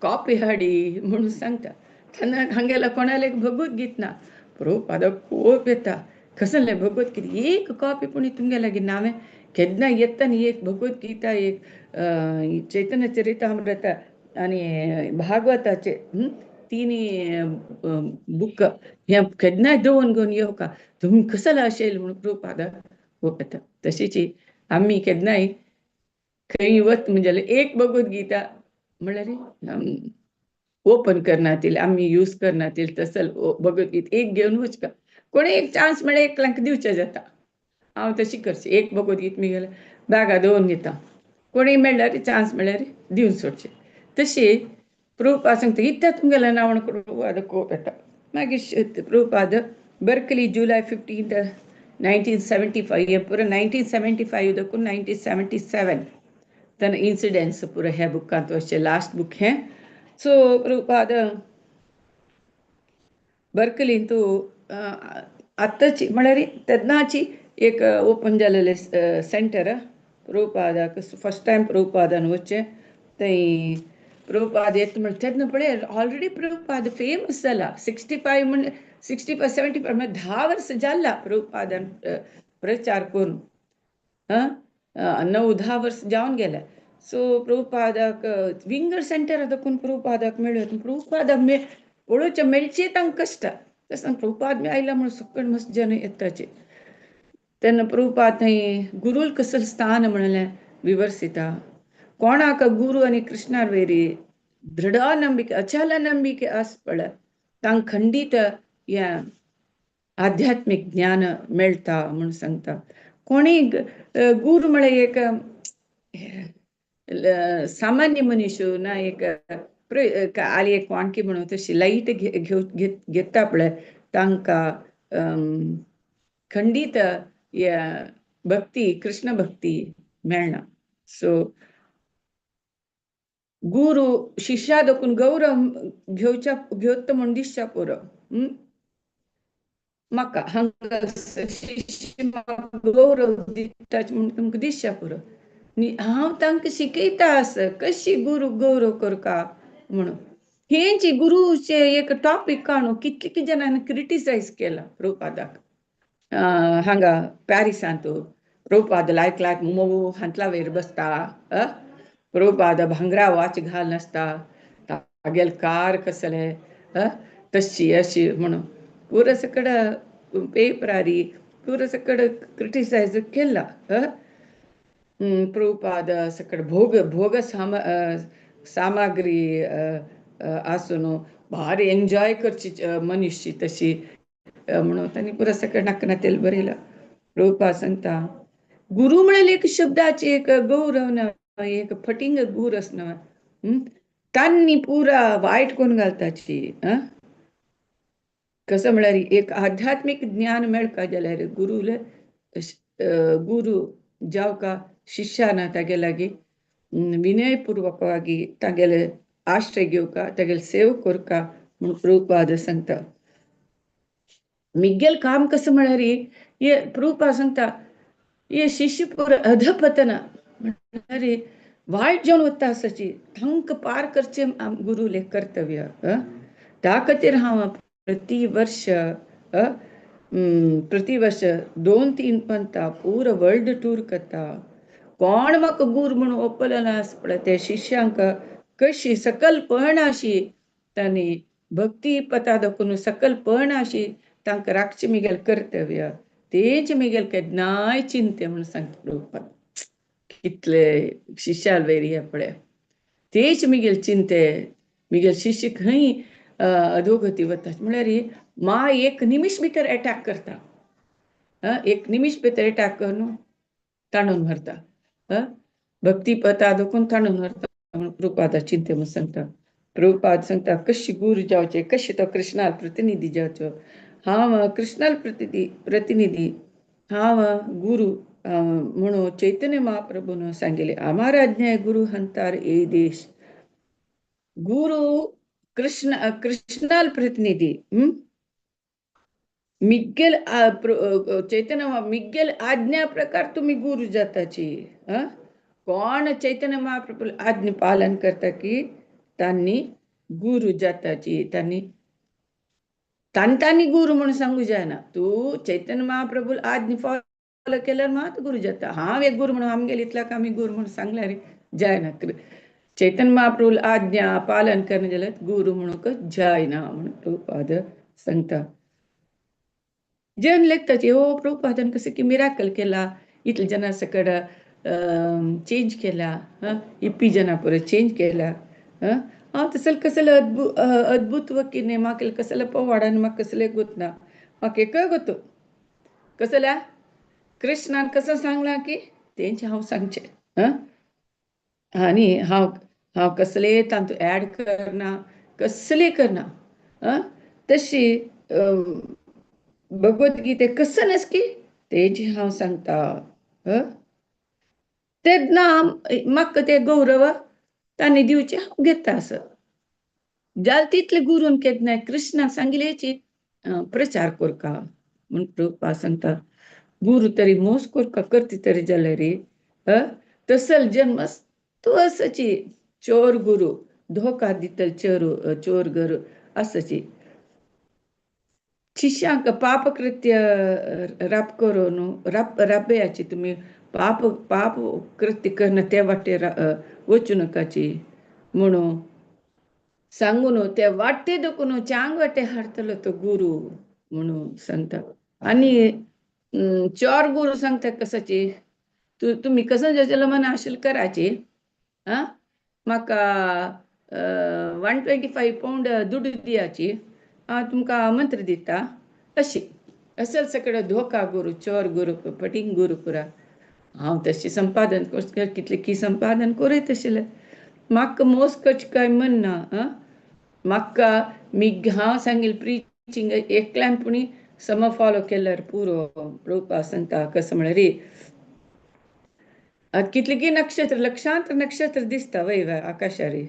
Speaker 1: कॉपी हाडी म्हणून सांगता तेन्ना हांगेला कोणाला एक भगवद्गीत ना प्रभुपादाक खूब येता कसले भगवद्गीता एक कॉपी पूण तुमगे लागीं हांवें केन्ना येता न्ही एक भगवद्गीता एक चैतन्य चरितामृत आनी भागवताचे तिनी बुक हे केन्नाय दवरून घेवन येवका तुमी कसले आशेल म्हणून प्रभुपादाक खूब येता तशीच आमी केन्नाय खंय वत म्हणजे एक भगवद्गीता म्हळ्यार ओपन करनातील आमी यूज करनातील तसल भगवद्गीता एक घेवन वचका कोणी एक चान्स म्हळ्यार एकल्यांक दिवचें जाता हांव तशी करचें एक भगवद्गीता मी गेल्यार बॅगा दवरून घेता कोणी मेळ्ळ्यार चान्स मेळ्ळ्यार दिवन सोडचें तशी प्रभुपाद सांगता इत्ता तुमगेल्या नावण प्रभुपाद कोप येता मागीर प्रभुपाद बर्कली जुलय 15 1975 पुरो 1975 देखून 1977 तन इन्सिडेंट्स पुरो हे बुकांत वचचे लास्ट बुक हे सो प्रभुपाद बर्कलीन तू आत्ताची म्हळ्यार तेन्नाची एक ओपन जालेले सेंटर प्रभुपादाक फर्स्ट टायम प्रभुपादान वचचें थंय प्रभुपाद येता म्हण तेन्ना पळय ऑलरेडी प्रभुपाद फेमस जाला 65 म्हण 65 75 म्हळ्यार 10 वर्सां जाल्ला प्रभुपादान प्रचार करून 9-10 वर्स जावन गेल्या सो प्रभुपादाक विंगर सेंटर देखून प्रभुपादाक मेळ्यो प्रभुपादाक पळोवचें मेळचें तांकां कश्ट तसं प्रभुपाद आयला म्हणून सकयल मस्त जन येताचे तेन्ना प्रभुपाद थंय गुरूल कसं स्थान म्हणलें विवर्सिता कोणाक गुरू आनी कृष्णार वेरी दृढ ನಂಬಿಕೆ अचल ನಂಬಿಕೆ आसपळ तांकां खंडीत या आध्यात्मिक ज्ञान मेळटा म्हणून सांगता कोणी गुरू म्हळ्यार एक सामान्य मनीस ना एक आली एक वाणकी म्हणून तशी लाईट घेता पळय तांकां खंडीत या भक्ती कृष्ण भक्ती मेळना सो गुरू शिष्या देखून गौरव घेवता म्हूण दिसच्या पुरो म्हाका हांगा शिष्य गौरव दिता म्हूण तुमकां दिसच्या पुरो हांव तांकां शिकयता कशी गुरू गौरव करता म्हणून हेंची गुरूचे एक टॉपिक काणू कितले जणांनी क्रिटिसायज केला प्रभुपादाक हांगा पॅरिसांत प्रभुपाद लायक मोव हांतला वयर बसता प्रभुपाद भांगरा वाच घाल नासता तागेल कार कसले तशी अशी म्हणून पुरो सकड पेपरारी पुरो सकड क्रिटिसायज केला प्रभुपाद सकड भोग सामग्री आसून भारी एन्जॉय करची मनीसची तशी म्हणून तांणी पुरो सकड नाका तेल बरयला प्रभुपाद सांगता गुरू म्हळ्यार एक शब्दाची एक गौरव ना एक फटिंग गूर असना तांणी पुरा वायट कोण घालताची कसं म्हळ्यार एक आध्यात्मिक ज्ञान मेळका जाल्यार गुरू जावका शिष्यान तागे लागी विनयपूर्वकವಾಗಿ तागेले आश्रय घेवका तागेले सेव करका म्हणून प्रभुपाद सांगता मिगेल काम कसं म्हळ्यार हे प्रभुपाद सांगता हे शिष्य पुरो अधपतन म्हळ्यार वायट जावन वता आसाची तांकां पार करचें गुरूले कर्तव्य त्या खातीर हांव प्रति वर्ष 2-3 पंथा पुरो वर्ल्ड टूर करता कोण म्हाका गुरू म्हणून ओपलो ना आसपळ ते शिष्यांक कशी सकलपणाशी तांणी भक्ती पथा दाखोवन सकलपणाशी तांकां राखचें मिगेल कर्तव्य तेंचे मिगेल केन्नाय चिंते म्हणून सांगता प्रभुपाद कितले शिष्याल वैरी पळय तेच मिगेल चिंते मिगेल शिष्य खंय अधोगती वता म्हळ्यार मा एक निमिष भितर अटॅक करता एक निमिष भितर अटॅक करून ताणून व्हरता भक्ती पथा देखून ताणून व्हरता म्हणून प्रभुपादा चिंते म्हणून सांगता प्रभुपाद सांगता कशी गुरू जावचे कशी तो कृष्णाल प्रतिनिधी जावचो हांव कृष्णाल प्रतिनिधी हांव गुरू म्हणून चैतन्य महाप्रभून सांगिले हमारा आज्ञा गुरु हंतार ए देश गुरु कृष्णाल प्रतिनिधी मिगेल चैतन्य मिगेल आज्ञा प्रकार तुम्ही गुरु जाताची कोण चैतन्य महाप्रभू आज्ञा पालन करता की तांणी गुरु जाताची तांणी गुरु म्हणून सांगू जायना तू चैतन्य महाप्रभू आज्ञा फॉलो केल्यार मात गुरु जाता हांव एक गुरु म्हणून आमगेले इतल्याक आमी गुरु म्हणून सांगल्यार जायना चैतन्य महाप्रभू आज्ञा पालन करना जाल्यार गुरु म्हणून जायना म्हणून प्रभुपाद सांगता जन लेखताचे हो प्रभुपादान कसं की मिराकल केला इतले जना सकड चेंज केला 20 जना परत चेंज केला हांव तसले कसले अद्भुत वकीने म्हाका कसले पवाडान म्हाका कसले गुतना म्हाका एकय गोतू कसल्या कृष्णान कसं सांगला की तेंचे हांव सांगचे आनी हांव हांव कसले तातूंत ऍड करना, कसले करना. तशी भगवद्गीते कसं की तेजी हांव सांगता. तेन्ना म्हाका ते गौरव तांणी दिवचे हांव घेता असं. जाल तितले गुरून केन्नाय कृष्णाक सांगिल्लेची प्रचार कोरका म्हूण प्रभुपाद सांगता. गुरु तरी मोस कोरका करता तरी जाल्यार रे तसल जन्मस तू असची चोर गुरु धोका दितल चोर गुरु असची. शिष्यांक पापकृत्य राब करून राबयाची तुम्ही पाप कृत्य करणं त्या वाटेर वचू नकाची म्हणून सांगून त्या वाटे दुखून चांग वाटे हाडतलो तो गुरु म्हणून सांगता. आणि चोर गुरु सांगता कसाची तुम्ही कसं ज्याच्याला मना आशिल कराची. म्हाका 125 पौंड दूड दियाची तुमकां मंत्र दिता अशी. असल सगळं धोका गुरु चोर गुरु पटींग गुरु पुरा हांव तशी संपादन कितले की संपादन करीत आशिल्लें. म्हाका मोस करची काय म्हणना. म्हाका हांव सांगिल्लें प्रिचींग एकल्यानपणी सम फॉलो केल्यार पुरो प्रभुपाद सांगता कसं म्हळ्यार कितले की नक्षत्र लक्षांतर नक्षत्र दिसता वय आकाशारी.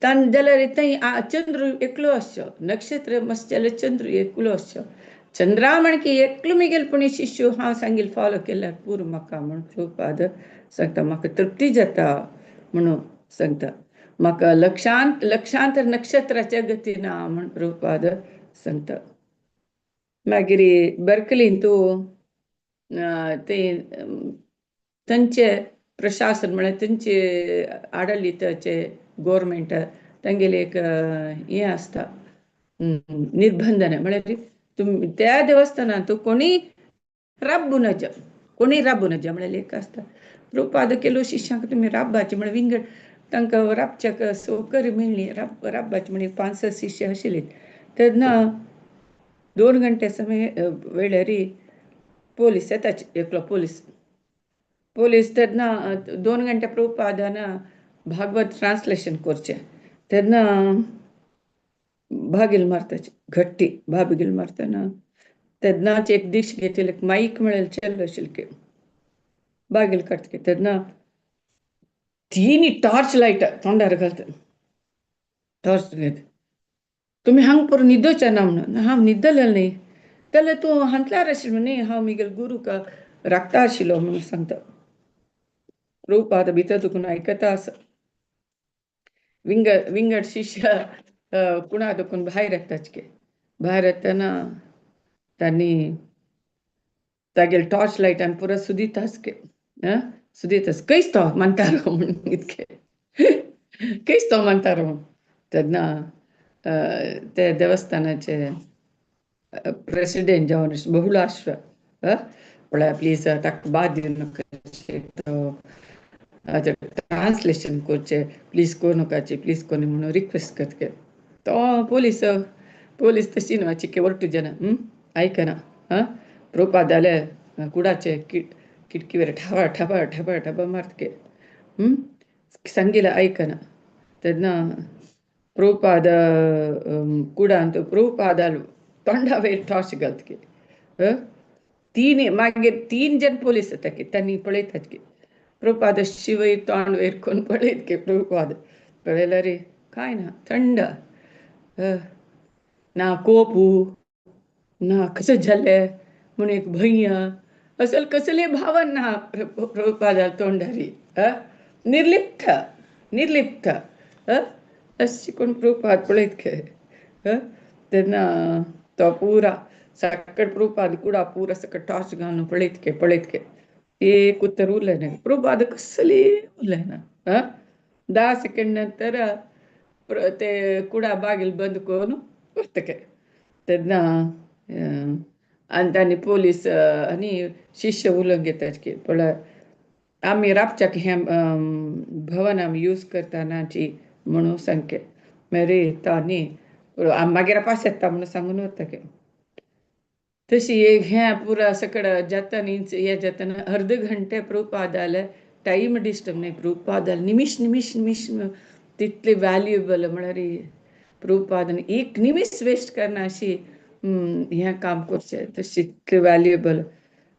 Speaker 1: तान जाल्यार थंय चंद्र एकलो आसचो नक्षत्र मस्त जाल्यार चंद्र एकलो आसचो. चंद्रा म्हण की एकलो मिगेलपणी शिष्य हांव सांगिल्लें फॉलो केल्यार पुरो म्हाका म्हूण प्रभुपाद सांगता. म्हाका तृप्ती जाता म्हणून सांगता. म्हाका लक्षांतर नक्षत्राच्या गतीना म्हूण प्रभुपाद सांगता. मागीर बर्कलीन तूं ते तांचे प्रशासन म्हळ्यार तांचे आडಳಿತचे गव्हर्मेंट तांगेले एक हें आसता निर्बंधन म्हळ्यार तुमी त्या देवस्थानांत तूं कोणी राबूं नजा म्हळ्यार एक आसता. प्रभुपाद केलो शिश्यांक तुमी राबबाची म्हळ्यार विंगड तांकां राबच्याक सौकर्य मेळ्ळी राबबाची म्हळ्यार 5-6 शिश्य आशिल्लीं. तेन्ना 2 घंटे समय वेळार पोलीस येताचे एकलो पोलीस तेन्ना 2 घंटे प्रभुपादान भागवत ट्रान्सलेशन करचें. तेन्ना भागील मारताची घट्टी भागील मारतना तेन्नाच एक दीश घेतले माईक म्हळ्यार चेल्लो आशिल्लो बागील काडटा तेन्ना तिनी टॉर्च लायट तोंडार घालता. टॉर्च लायट तुमी हांगा पळोवन न्हिदोवचे ना म्हणून. हांव न्हिदलें न्ही जाल्यार तूं हांतल्यार आशिल्लो न्ही हांव म्हगेलो गुरूक राखता आशिल्लो म्हणून सांगता. प्रभुपाद भितर दुखून आयकता आसा. विंगड शिष्य कुणा दुखून भायर येताचे भायर येतना तांणी तागेले टॉर्च लायटान पुरो सुदितास सुदितास कैस तो म्हणटारो म्हणून इतके कैस तो म्हणटारो म्हणून. तेन्ना ते देवस्थानाचे प्रेसिडेंट जावन बहुलाश्व म्हळ्यार प्लीज ताका बाद दिवं ट्रान्सलेशन करचें प्लीज करूं नकाची प्लीज कोनी म्हणून रिक्वेस्ट करता. तो पोलीस तशी न्हू चिके वर्टू जन आयकना. प्रभुपाद जाल्यार कुडाचे किटकी वेर ठबा मारतके सांगिल्लें आयकना. तेन्ना प्रभुपाद कुडान प्रभुपाद तोंडा वयर टॉर्च घालतके मागीर 3 जन पोलीस येता तांणी पळयतात प्रभुपाद शिवयर तोंड वयर कोण पळयत प्रभुपाद पळयल्यार कांय ना थंड ना कोपू ना कसं जालें म्हणून एक भंय असल कसले भावन ना प्रभुपादा तोंडारी निर्लिप्त अशी कोण प्रभुपाद पळयत तेन्ना तो पुरा सकट प्रभुपाद कुडा पुरा सकट टॉर्च घालून पळयत एक उत्तर उरलें ना. प्रभुपाद कसली उरलें ना. 10 सेकंड नंतर ते कुडा बागील बंद करून वतके. तेन्ना आनी तांणी पोलीस आनी शिष्य उलोवंक घेतात पळय आमी राबच्याक हें भवन आमी यूज करतानाची म्हणून सांगके मागीर तांणी मागीर पास येता म्हणून सांगून वतके. तशी हें पुरा सकड जाता न्ही हें जातना अर्द घंटे प्रभुपाद जाले टाइम डिस्टर्ब नाही प्रभुपादाल निमिष निमिष निमिष तितले व्हॅल्युएबल म्हळ्यार प्रभुपादान एक निमिष वेस्ट करना अशी हें काम करचें तशी इतलें व्हॅल्युएबल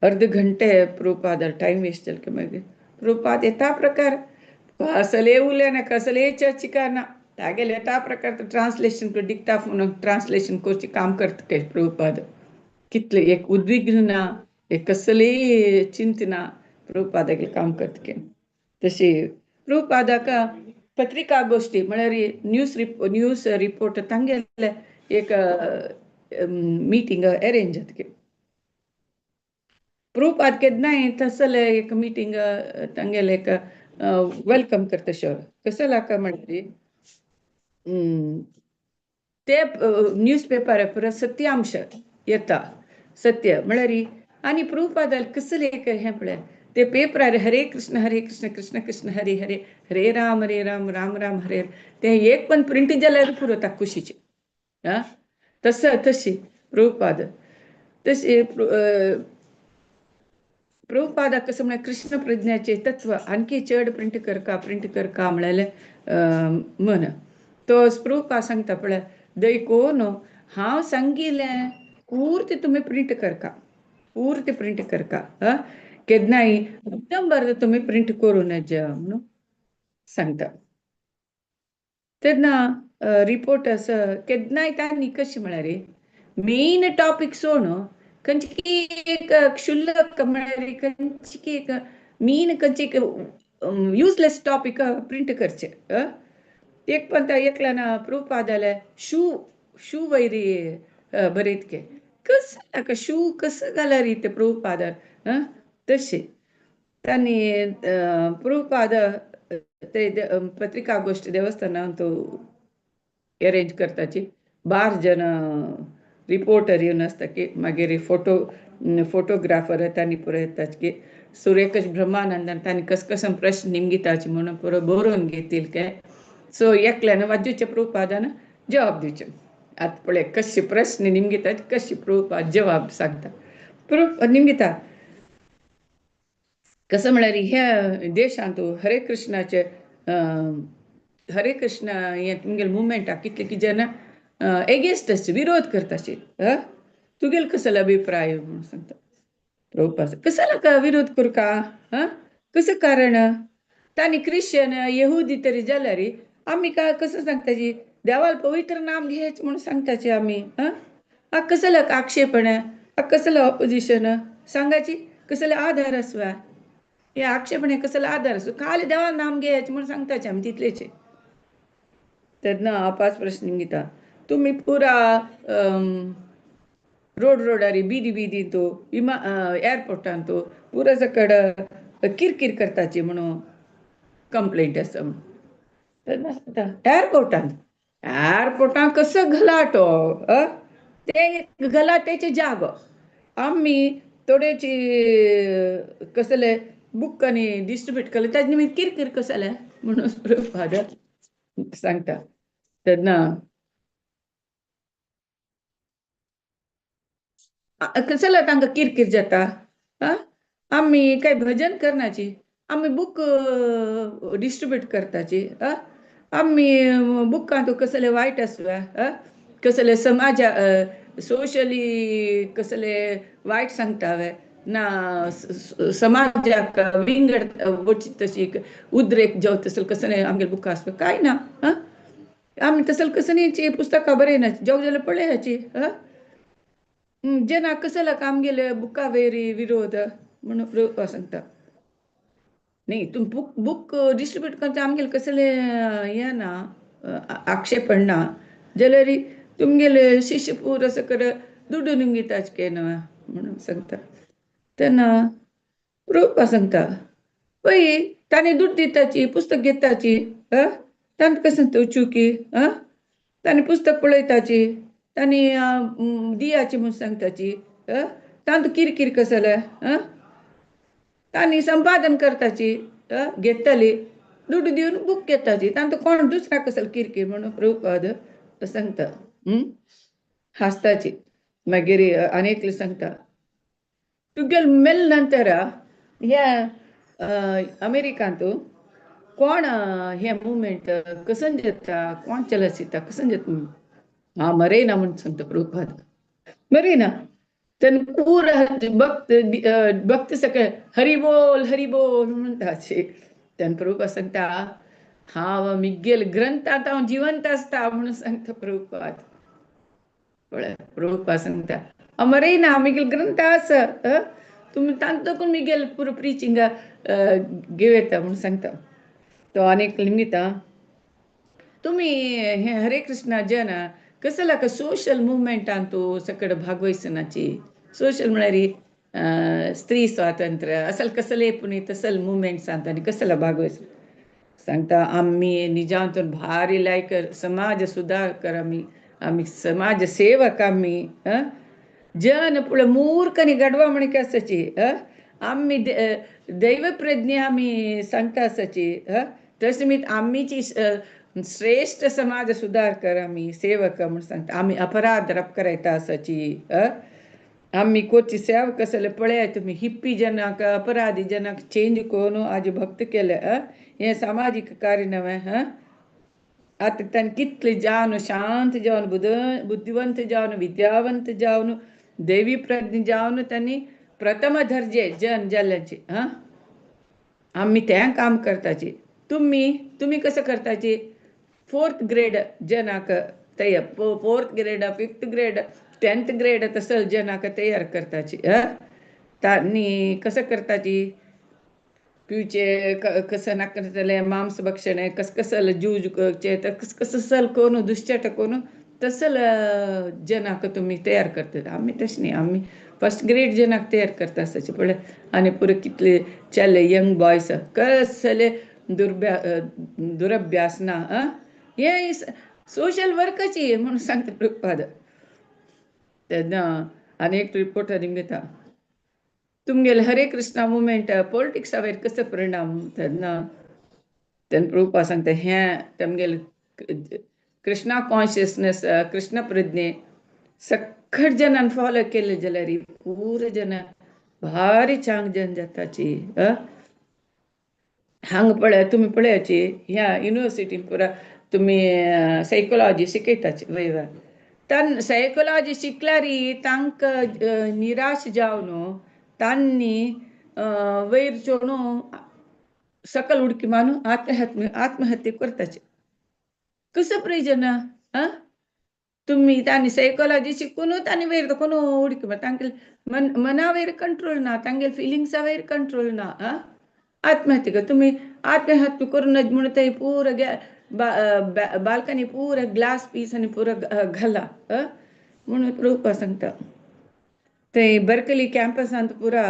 Speaker 1: अर्ध घंटे प्रभुपादाल टाइम वेस्ट जालें की मागीर प्रभुपाद येता प्रकार कसले उलयना कसले चर्चिका ना तागेले येता प्रकार ट्रान्सलेशन डिक्टाफोन ट्रान्सलेशन करचें काम करता ते प्रभुपाद कितले एक उद्विग्न ना एक कसली चिंत ना प्रभुपादागे काम करता के तशी प्रभुपादाका पत्रिका गोष्टी म्हळ्यार न्यूज रिपोर्ट तांगेले एक मीटिंग अरेंज जाता के प्रभुपाद केन्नाय तसले एक मीटिंग तांगेले एक वेलकम करता शो कसला का म्हणटा ते न्यूज पेपर पुरा सत्यांश येता सत्य म्हळ्यार आनी प्रभुपादाल कसले एक हें पळय ते पेपरार हरे कृष्ण कृष्ण कृष्ण हरे हरे हरे राम राम राम हरे ते एक पण प्रिंट जाल्यार पुरो ताका खुशीचे तशी प्रभुपाद तशी प्रभुपादाक कसं म्हळ्यार कृष्ण प्रज्ञाचे तत्व आणखी चड प्रिंट करका म्हळ्यार मन तो प्रभुपाद सांगता पळय देखून हांव सांगिल्लें पूर्ती तुमी प्रिंट करका केन्नाय एकदम बरें तुमी प्रिंट करूं नजा म्हणून सांगता तेन्ना रिपोर्टर्स केन्नाय तांणी कशी म्हळ्यार मेन टॉपिक सोडून खंयची एक क्षुल्लक म्हळ्यार खंयची एक मेन खंयची एक युजलेस टॉपिक प्रिंट करचे एक पण एकल्यान प्रभुपाद शू वैरी बरयत के कसं शू कसं घाला रे ते प्रभुपाद तशी तांणी प्रभुपाद ते पत्रिका गोष्टी देवस्थानांत तो अरेंज करताची 12 जन रिपोर्टर येवन आसता की मागीर फोटोग्राफर तांणी पुरो येताच की सुरेश ब्रह्मानंदान तांणी कसं प्रश्न निमगिताचे म्हणून पुरो बरोवन घेतील के सो एकल्यान वाजूचे प्रभुपादान जवाब दिवचे आतां पळय कशी प्रश्न निमगितात कशी प्रभुपाद जवाब सांगता निमगिता कसं म्हळ्यार ह्या देशांत हरे कृष्णाचे हरे कृष्ण हे तुमगेले मुवमेंटाक कितले जन एगेन्स्ट आसचे विरोध करताचे तुगेलो कसलो अभिप्राय म्हणून सांगता प्रभुपाद कसला विरोध करू का कसं कारण तांणी क्रिश्चन येहुदी तरी जाल्यार आमी का कसं सांगताची देवाल पवित्र नाम घ्यायचं म्हणून सांगताचे आमी कसला आक्षेपण कसलं ऑपोजिशन सांगायची कसले आधार आसवा हे आक्षेपणे कसला आधार असो खाली देवाल नाम घ्यायचे म्हणून सांगताचे आमी तितलेचे तेन्ना 5 प्रश्न घेता तुम्ही पुरा रोडारी बीदी तो एअरपोर्टान तो पुरा सकड किरकिर करताची म्हणून कंप्लेंट आसा म्हणून एअरपोर्टान कसं घलाटो ते घलाटेचे जागो आम्ही थोडेची कसले बुक आनी डिस्ट्रीब्यूट केले ताजे निमित्त किरकिर कसले म्हणून प्रभुपाद सांगता तेन्ना कसला तांकां किरकिर जाता आमी काय भजन करनाची आमी बुक डिस्ट्रीब्यूट करताची आमी बुकां तो कसले वायट आसवा कसले समाजा सोशली कसले वायट सांगता ना समाजाक विंगड वचची तशी उद्रेक जावं तसले कसले आमगे बुकां आसता काय ना आमी तसले कसलीची पुस्तकां बरयना जावं जाल्यार पळयाची जेना कसला आमगेले बुका वेरी विरोध म्हणून प्रभुपाद सांगता नाही तुम बुक डिस्ट्रीब्यूट करता आमगेले कसले हे ना आक्षेपण ना जाल्यार तुमगेले शिष्य पुरो सकड दुडू निमगिताच के ना म्हणून सांगता तेन्ना प्रभुपाद सांगता पळय ताणें दूड दिताची पुस्तक घेताची तांकां कसं चुकी ताणें पुस्तक पळयताची तांणी दियाची म्हणून सांगताची तांकां किरकिर कसले तांणी संपादन करताची घेतली दुडू दिवन बूक घेताची तांकां कोण दुसऱ्या कसले किरकिर म्हणून प्रभुपाद सांगता हासताची मागीर आनी एकले सांगता तुगेल मेल नंतर ह्या अमेरिकांत कोण हे मुवमेंट कसं जाता कोण चलसिता कसं जात हा मरेना म्हणून सांगता प्रभुपाद मरेना त्यान पूर भक्त सगळे हरी बोल म्हणता त्यान प्रभुपाद सांगता हा मिगेल ग्रंथ आता हांव जिवंत असता म्हणून सांगता प्रभुपाद प्रभुपाद सांगता मरेना मिगेल ग्रंथ आसा तुम्ही तांतकून मिगेल पुरो प्रिचिंग घेता म्हणून सांगता तो अनेक निमित्ता तुम्ही हे हरे कृष्णा जन कसं का सोशल मुवमेंटान तू सकड भागवयसनाची सोशल म्हळ्यार स्त्री स्वातंत्र्य असल कसले पुणे तसल मुवमेंट सांगता आणि कसला भागवयस सांगता आम्ही निजांतून भारी लायक समाज सुधारकर आम्ही समाज सेवक आम्ही जन पुढे मूर्खनी गडवा म्हणे कसाची आम्ही दैव प्रज्ञा आम्ही सांगता असाची तसे मी आम्हीची श्रेष्ठ समाज सुधारकर आम्ही सेवक म्हणून सांगता आम्ही अपराध रप करायता असाची आम्ही कोची सेवक असले पळय तुम्ही हिप्पी जनाक अपराधी जनाक चेंज कोण आज भक्त केलं हे सामाजिक कार्य नव्हे आता त्यांनी कितले जावन शांत जावन बुद्धिवंत जावन विद्यावंत जावन देवी प्रज्ञ जावन त्यांनी प्रथम दर्जे जन जाल्ल्याचे आम्ही त्या काम करताचे तुम्ही कसं करताचे 4th ग्रेड जनाक तयार 4th grade 5th grade 10th grade तसं जनाक तयार करताची त्यांनी कसं करताची पिवचे कसं नाकले मांस भक्षण कसं जूज तर कसं सल कोण दुश्चट कोण तसल जनाक तुम्ही तयार करतात आम्ही तस नाही आम्ही 1st ग्रेड जनाक तयार करता असायचे पडले आणि पुरे कितले चालले यंग बॉयस कसले दुरभ्यास ना हे सोशल वर्कची म्हणून सांगते प्रभुपाद त्यांना अनेक रिपोर्ट निमित्ता तुमगेले हरे कृष्णा मुवमेंट पॉलिटिक्सा वयर कसं परिणाम त्यांना प्रभुपाद सांगता हे तेमगेले कृष्णा कॉन्शियसनेस कृष्ण प्रज्ञे सखट जनान फॉलो केले जाल्यार पूर जन भारी चांग जन जाताची हांग पळय तुम्ही पळयाची ह्या युनिवर्सिटीन पुरा तुम्ही सायकोलॉजी शिकयताची वयवा तान सायकोलॉजी शिकल्यारी तांक निराश जावन तांनी वयर चोणू सकल उडकी मानू आत्महत्या करताचे कसं प्रयोजन तुम्ही त्यांनी सायकोलॉजी शिकून त्यांनी वयर कोण उडकी मा तांगे मना वयर कंट्रोल ना तांगे फिलिंग्सा वयर कंट्रोल ना आत्महत्या कर तुम्ही आत्महत्या करून म्हणून ते पूर बाल्कनी पूर ग्लास पीस आणि पूर घाला म्हणून प्रभुपाद सांगता ते बर्कली कॅम्पसांत पुरा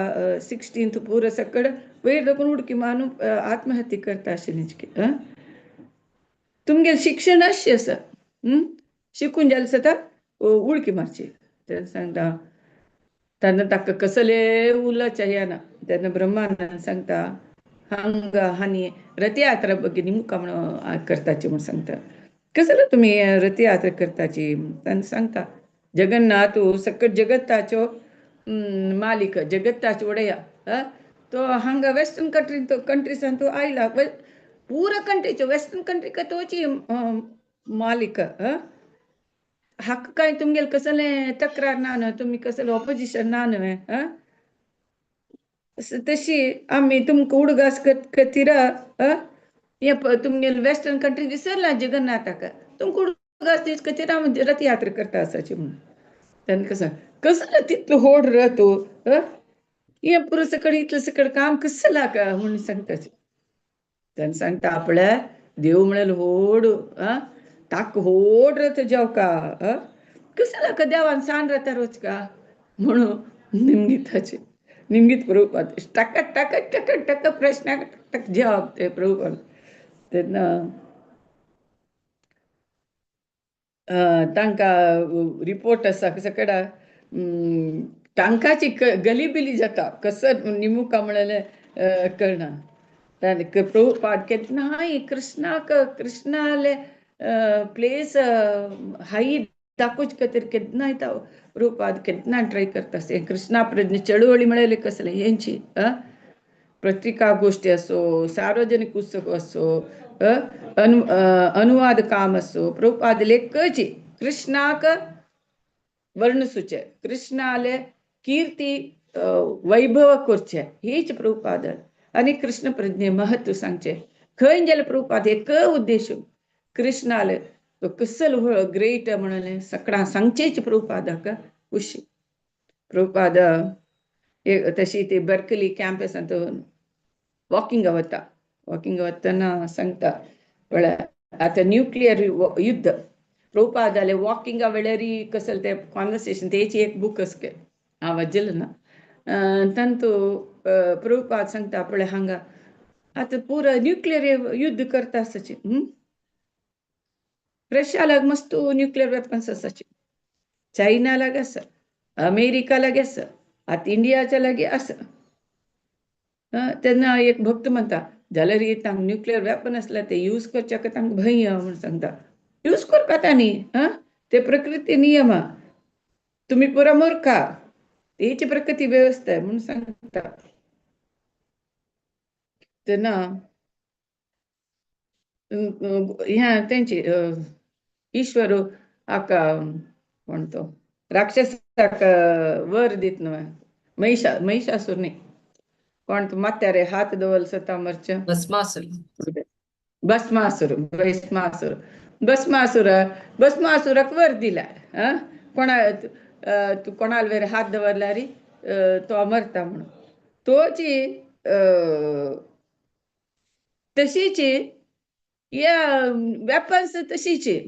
Speaker 1: 16th पूर सकड वयर दाखवून उडकी मानू आत्महत्या करता आशिल्ली तुमगे शिक्षण अशें आसा शिकून जालें जाता उडकी मारची तेन्ना सांगता तेन्ना ताका कसले उलच येना तेन्ना ब्रह्मानंद सांगता हांगा हानी रथयात्रा ಬಗ್ಗೆ निमुखा म्हणून करताची म्हणून सांगता कसलो तुम्ही रथयात्रा करताची तेन्ना सांगता जगन्नाथ सकट जगताचो मालिक जगताचो ಒಡೆಯ तो हांगा वेस्टर्न कंट्रीसान तो आयला पूरा कंट्रीचो वेस्टर्न कंट्री का तोची मालिक हक्क काय तुमगेल कसले तक्रार ना तुम्ही कसले ऑपोजिशन ना न्हय तशी आम्ही तुमका उडगास कतिरा हे तुमगेल वेस्टर्न कंट्री विसरला जगन्नाथाक तुमका उडगास दीस कतिरा रथयात्रा करता असाची म्हणून त्यांनी कसलं तिथलं होड राहतो हे पुरं सकड इथलं सकड काम कसं का म्हणून सांगताचे त्यांनी सांगता आपल्या देव म्हणाल होड ताक होड रथ जाव का कसं का देवान सांड राहता रोज का म्हणून निमगीत प्रभुपाद टक टक टक टक प्रश्न टक जवाब ते प्रभुपाद तेन्ना तांकां रिपोर्ट आसा सकड तांकाची गलीबिली जाता कसं निमुखा म्हणले करना प्रभुपाद केन्ना कृष्णाले प्लेस हाई दाखोवचे खातीर केन्ना येता प्रभुपाद केन्ना ट्राय करता कृष्णा प्रज्ञ चळवळी म्हळ्यार कसले हेंची पत्रिका गोष्टी असो, सार्वजनिक पुस्तक असो, अनुवाद काम असो, प्रभुपाद लेखची कृष्णाक वर्णसूचे कृष्णाले कीर्ती वैभव करचे हीच प्रभुपाद आणि कृष्ण प्रज्ञे महत्व सांगचे. खंय गेले प्रभुपाद एक उद्देश कृष्णाले तो कसल ग्रेट म्हणले सगळा सांगचेच प्रभुपादाक उशी. प्रभुपाद तशी ते बर्कली कॅम्पस ಅಂತ वॉकिंग वतना सांगता पण आता न्यूक्लियर युद्ध प्रभुपादाले वॉकिंग वेळेरी कसल ते कॉन्वर्सेशन त्याची एक बुक असके हा वाजल ना तंतु प्रभुपाद सांगता पळे हांगा आता पुरा न्यूक्लियर युद्ध करता आसाचे. रशियाला मस्त न्यूक्लियर वेपन्स आसाचे, चायना लागे आसा, अमेरिका लागे आसा, आता इंडियाच्या लागे आसा. त्यांना एक भक्त म्हणता जाल्यार तांकां न्यूक्लियर वेपन असला ते यूज करच्या का तांकां भंय म्हणून सांगता. यूज करता तांणी ते प्रकृती नियम तुम्ही पुरा मूर्खा तेची प्रकृती व्यवस्था आहे म्हणून सांगता. तेन्ना ह्या त्यांची ईश्वर हाका कोण तो राक्षसाक वर दित न्हू महिषासूर न्ही कोण तो मात्यारे हात दवल सता मरच भस्मासुराक वर दिला. कोणाला वेरे हात दवरल्यारी तो मरता म्हणून तोची तशीची या वेपन्स तशीची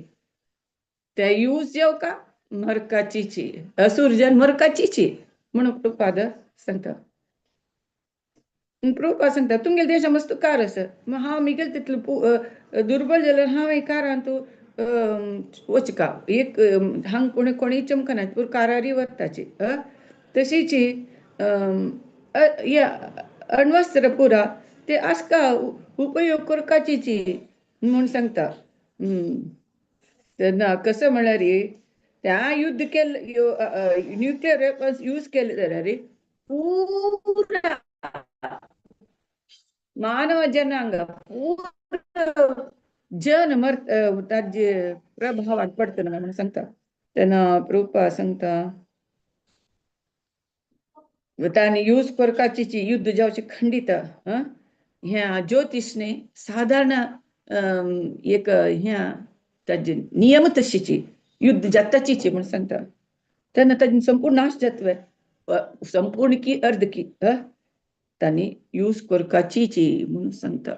Speaker 1: ते यूज जेव का मरकाचीची असुरजन मरकाचीची म्हणून प्रभुपाद सांगता. प्रभुपाद सांगता तुमगेल देशा मस्त कार आसा मग हांव मिगेल तितलो दुर्बल जाल्यार हांव एक कारान तूं वचका एक हांग कोणी चमकना पूर कारारी वताची तशीची अण्वस्त्र पुरा ते आसका उपयोग करपाचीची म्हणून सांगता. तेन्ना कसं म्हळ्यार त्या युद्ध केलं न्यूक्लियर वेपन्स यूज केले जाल्यार पुरा मानव जनांग पूर्ण जन ताजे प्रभावात पडतना म्हणून सांगता. तेन्ना प्रभुपाद सांगता तांणी यूज करपाची युद्ध जावचे खंडित ह्या ज्योतिषने साधारण एक ह्या ताजे नियम तशीची युद्ध जाताची म्हणून सांगता. तेन्ना ताजे संपूर्ण नाश जातवे संपूर्ण की अर्ध की तांणी यूज करपाची म्हणून सांगता.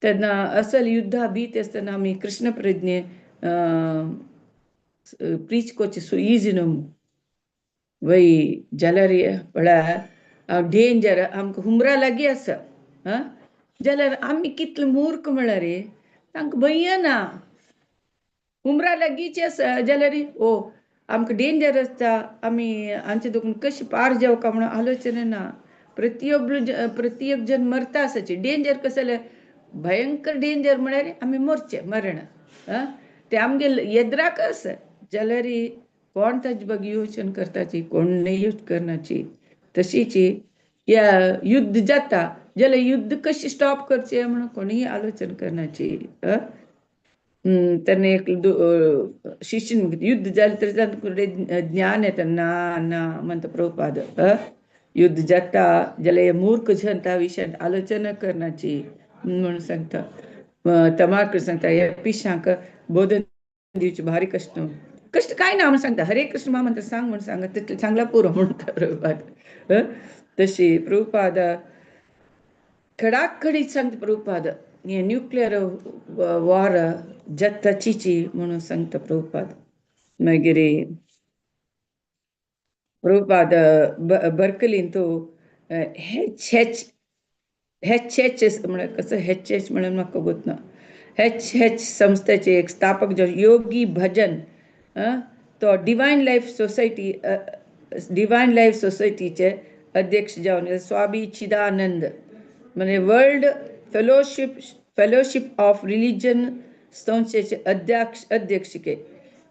Speaker 1: तेन्ना असल युद्धा भीत आसतना आमी कृष्ण प्रज्ञे प्रीच करचे सो इजी न्हू वय जाल्यार पळय डेंजर आमकां हुमरा लागीं आसा जाल्यार आमी कितले मूर्ख म्हळ्यार तांकां भंय ना. हुमरा लागींची आसा जाल्यार आमकां डेंजर आसता आमी हांचे देखून कशी पार जेवका म्हणून आलोचना ना. प्रत्येक जन मरता आसाचे डेंजर कसं जाल्यार भयंकर डेंजर म्हळ्यार आमी मरचे मरण ते आमगे येद्राक आसा जाल्यार कोण ताजे बागी योचन करताची कोण नाही यूज करनाची. तशीची या युद्ध जाता जाल्यार युद्ध कशी स्टॉप करचे म्हणून कोणीय आलोचना करनाची. तेन्ना एक शिष्यन युद्ध जालें तर तांचे ज्ञान येता ना म्हणटा प्रभुपाद. युद्ध जाता जाल्यार मूर्ख जन त्या विशयान आलोचना करनाची म्हणून सांगता. तमाक सांगता ह्या पिशांक बोधन दिवचे भारी कष्ट काय ना म्हणून सांगता. हरे कृष्ण म्हणता सांग म्हणून सांगा तितलें सांगला पुरो म्हणटा प्रभुपाद. तशी प्रभुपाद खडाखडीत सांगता. प्रभुपाद हे न्यूक्लियर वॉर जाताची म्हणून सांगता प्रभुपाद. मागीर प्रभुपाद बर्कलीन तो HH म्हळ्यार कसं HH म्हणून म्हाका गोत ना. HH संस्थेचे एक स्थापक जो योगी भजन तो डिवायन लाईफ सोसायटीचे अध्यक्ष जावन स्वामी चिदानंद म्हणजे वर्ल्ड फेलोशिप ऑफ रिलिजन संस्थेचे अध्यक्षके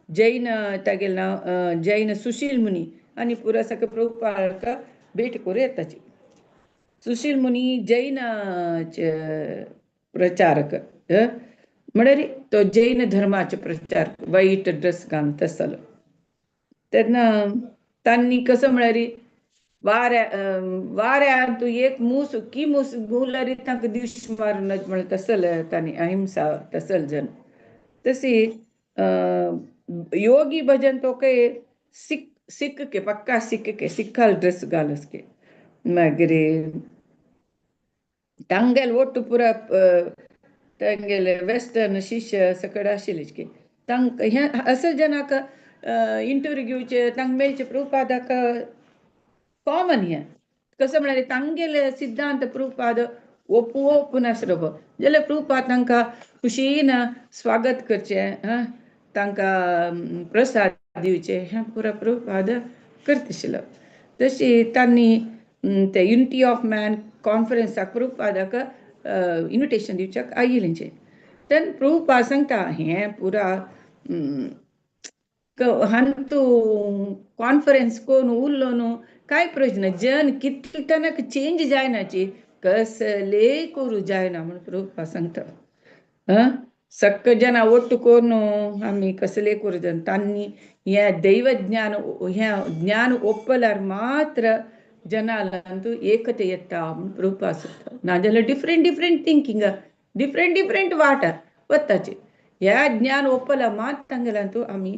Speaker 1: जैन तागेलें नांव जैन सुशील मुनी आनी पुरा सगळे प्रभुपादाक भेट करूं येताची. सुशील मुनी जैन प्रचारक म्हळ्यार तो जैन धर्माचे प्रचारक वाईट ड्रेस घालून तसलो तेन्ना तांणी कसं म्हळ्यार वाऱ्या तू एक मूस की मूस गुल्यार तांकां दिश मारून म्हण तसल तांणी अहिंसा तसल जन तशी योगी भजन तो के सिख के पक्का सिख के सिखाल ड्रेस घालस के मागीर तांगेल ಒಟ್ಟು ಪೂರ तांगेले वेस्टर्न शिष्य सकड आशिल्लीच की तांक हे असल जनाक इंटरव्यू घेवचे तांक मेळचे प्रभुपादाक कॉमन हे कसं म्हळ्यार तांगेले सिद्धांत प्रभुपाद ओपूप नासलो जाल्यार प्रभुपाद तांकां खुशीन स्वागत करचें तांकां प्रसाद दिवचे हें पुरो प्रभुपाद करताशिल्लो तशी तांणी ते युनिटी ऑफ मॅन कॉन्फरन्साक प्रभुपादाक इन्विटेशन दिवच्याक आयिल्लेंचें तेन्ना प्रभुपाद सांगता हें पुरा हांतू कॉन्फरन्स कोण उरलो न्हू कांय प्रयोजन जन कितले तनक चेंज जायनाची कसले करूं जायना म्हण प्रभुपाद सांगता सक्क जना ಒಟ್ಟು कोण आमी कसले करूं जाय तांणी हें दैव ज्ञान हें ज्ञान ओपल्यार मात्र जनालंतू एकते येता म्हण प्रभुपाद सांगता नाजाल्यार डिफरंट थिंकींग डिफरंट वाटार वताचे ह्या ज्ञान ओपला मात तांगेलांतू आमी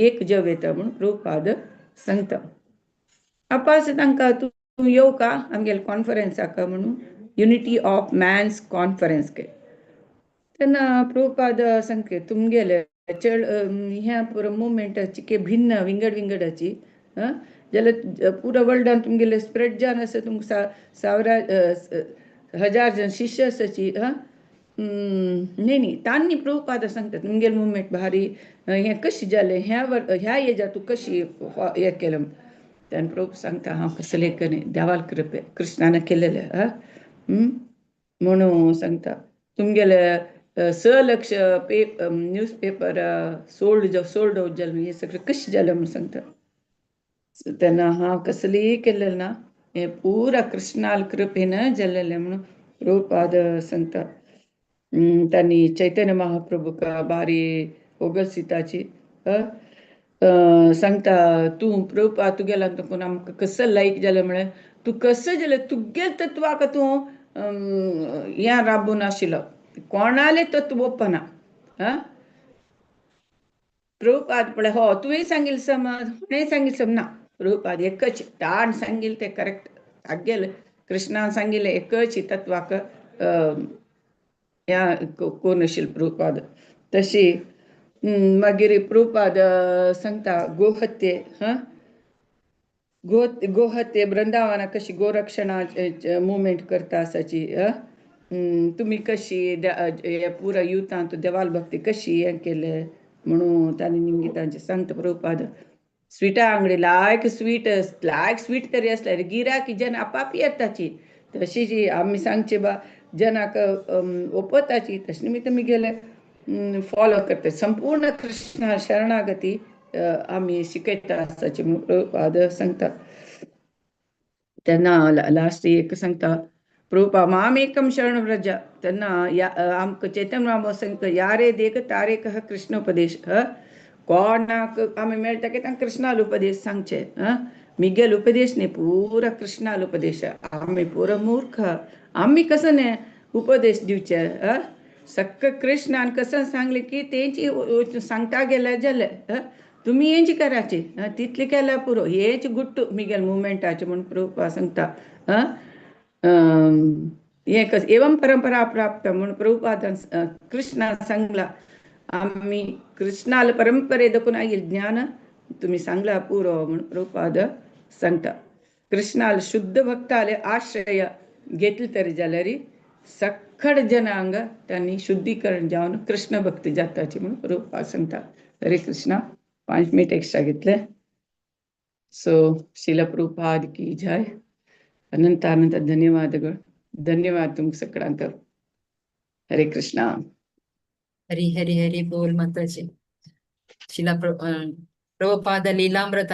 Speaker 1: एक जव येता म्हण प्रभुपाद सांगता आपास तांकां तूं येव का आमगेल्या कॉन्फरन्साक म्हणून युनिटी ऑफ मॅन्स कॉन्फरन्स के तेन्ना प्रभुपाद सांगता तुमगेले चड ह्या पुरो मुवमेंटाची के भिन्न विंगडाची जाल्यार पुरो वर्ल्डान तुमगेले स्प्रेड जावन आसा तुमकां 1000 जन शिष्य आसाची न्ही तांणी प्रभुपाद सांगता तुमगेले मुवमेंट भारी हें कशें जालें ह्या एजार तूं कशी हें केलें तेन्ना प्रभू सांगता हांव कसले करी देवाल कृपे कृष्णान केलेलें म्हणून सांगता तुमगेले 6 lakh news paper sold out जालें हें सगळें कशें जालें म्हूण सांगता तेन्ना हांव कसलीय केलेलें ना हें पुरा कृष्णाल कृपेन जाल्लेलें म्हणून प्रभुपाद सांगता तांणी चैतन्य महाप्रभूक बारी ओगसिताची सांगता तूं प्रभुपाद तुगेला पूण आमकां कसो लायक जालें म्हळ्यार तूं कसो जाल्यार तुगेले तत्वाक तूं हें राबून आशिल्लो कोणाले तत्व ओपना प्रभुपाद म्हळ्यार हो तुवें सांगिल्लें समज हाणें सांगिल्लें समज ना प्रभुपाद एकच ताण सांगिल्लें तें करेक्ट आगेल कृष्णान सांगिल्लें एकच तत्वाक ह्या कोनाशिल्लो प्रभुपाद तशी मागीर प्रभुपाद सांगता गोहत्ये गोहत्ये बृंदावना कशी गोरक्षणा मुवमेंट करता आसाची तुमी कशी पुरा युथांत देवाल भक्ती कशी हें केलें म्हणून तांणी निमगे तांचे सांगता प्रभुपाद स्विटा आंगडी लायक स्वीट तरी आसल्यार गिराकी जन आपाप येताची तशी जी आमी सांगचे बा जनाक ओपताची तशें निमित्त आमी गेले फॉलो करता संपूर्ण कृष्ण शरणागती आमी शिकयता आसाची म्हणून प्रभुपाद सांगता तेन्ना लास्ट एक सांगता प्रभुपाद मामेकं शरणं व्रज तेन्ना आमकां चैतन्य महाप्रभू सांगता यारे देख तारे कह कृष्णोपदेश कोणाक आमी मेळटा की तांकां कृष्णाल उपदेश सांगचे मिगेल उपदेश न्ही पुरा कृष्णाल उपदेश आमी पुरो मूर्ख आमी कसो न्ही उपदेश दिवचे सक्क कृष्णान कसं सांगलें की तेंची सांगता गेल्यार जालें तुमी हेंची कराची तितलें केल्यार पुरो हेच गुट्टू मिगेल मुवमेंटाचें म्हूण प्रभुपाद सांगता हें कस एवं परंपरा प्राप्त म्हूण प्रभुपादान कृष्णान सांगला आमी कृष्णाल परंपरे देखून आयिल्लें ज्ञान तुमी सांगला पुरो म्हूण प्रभुपाद सांगता कृष्णाल शुद्ध भक्ताले आश्रय घेतले तरी जाल्यार सखड जनांग त्यांनी शुद्धीकरण जावन कृष्ण भक्ती जाताची म्हणून प्रभुपाद सांगता हरे कृष्णा 5 मिनिट एक्स्ट्रा घेतले सो शिला प्रभुपाद की जय अनंत अनंत धन्यवाद तुमकां सगळ्यांक हरे कृष्णा
Speaker 2: हरी हरी हरी बोल माताजी शिला प्रभुपाद लीलामृत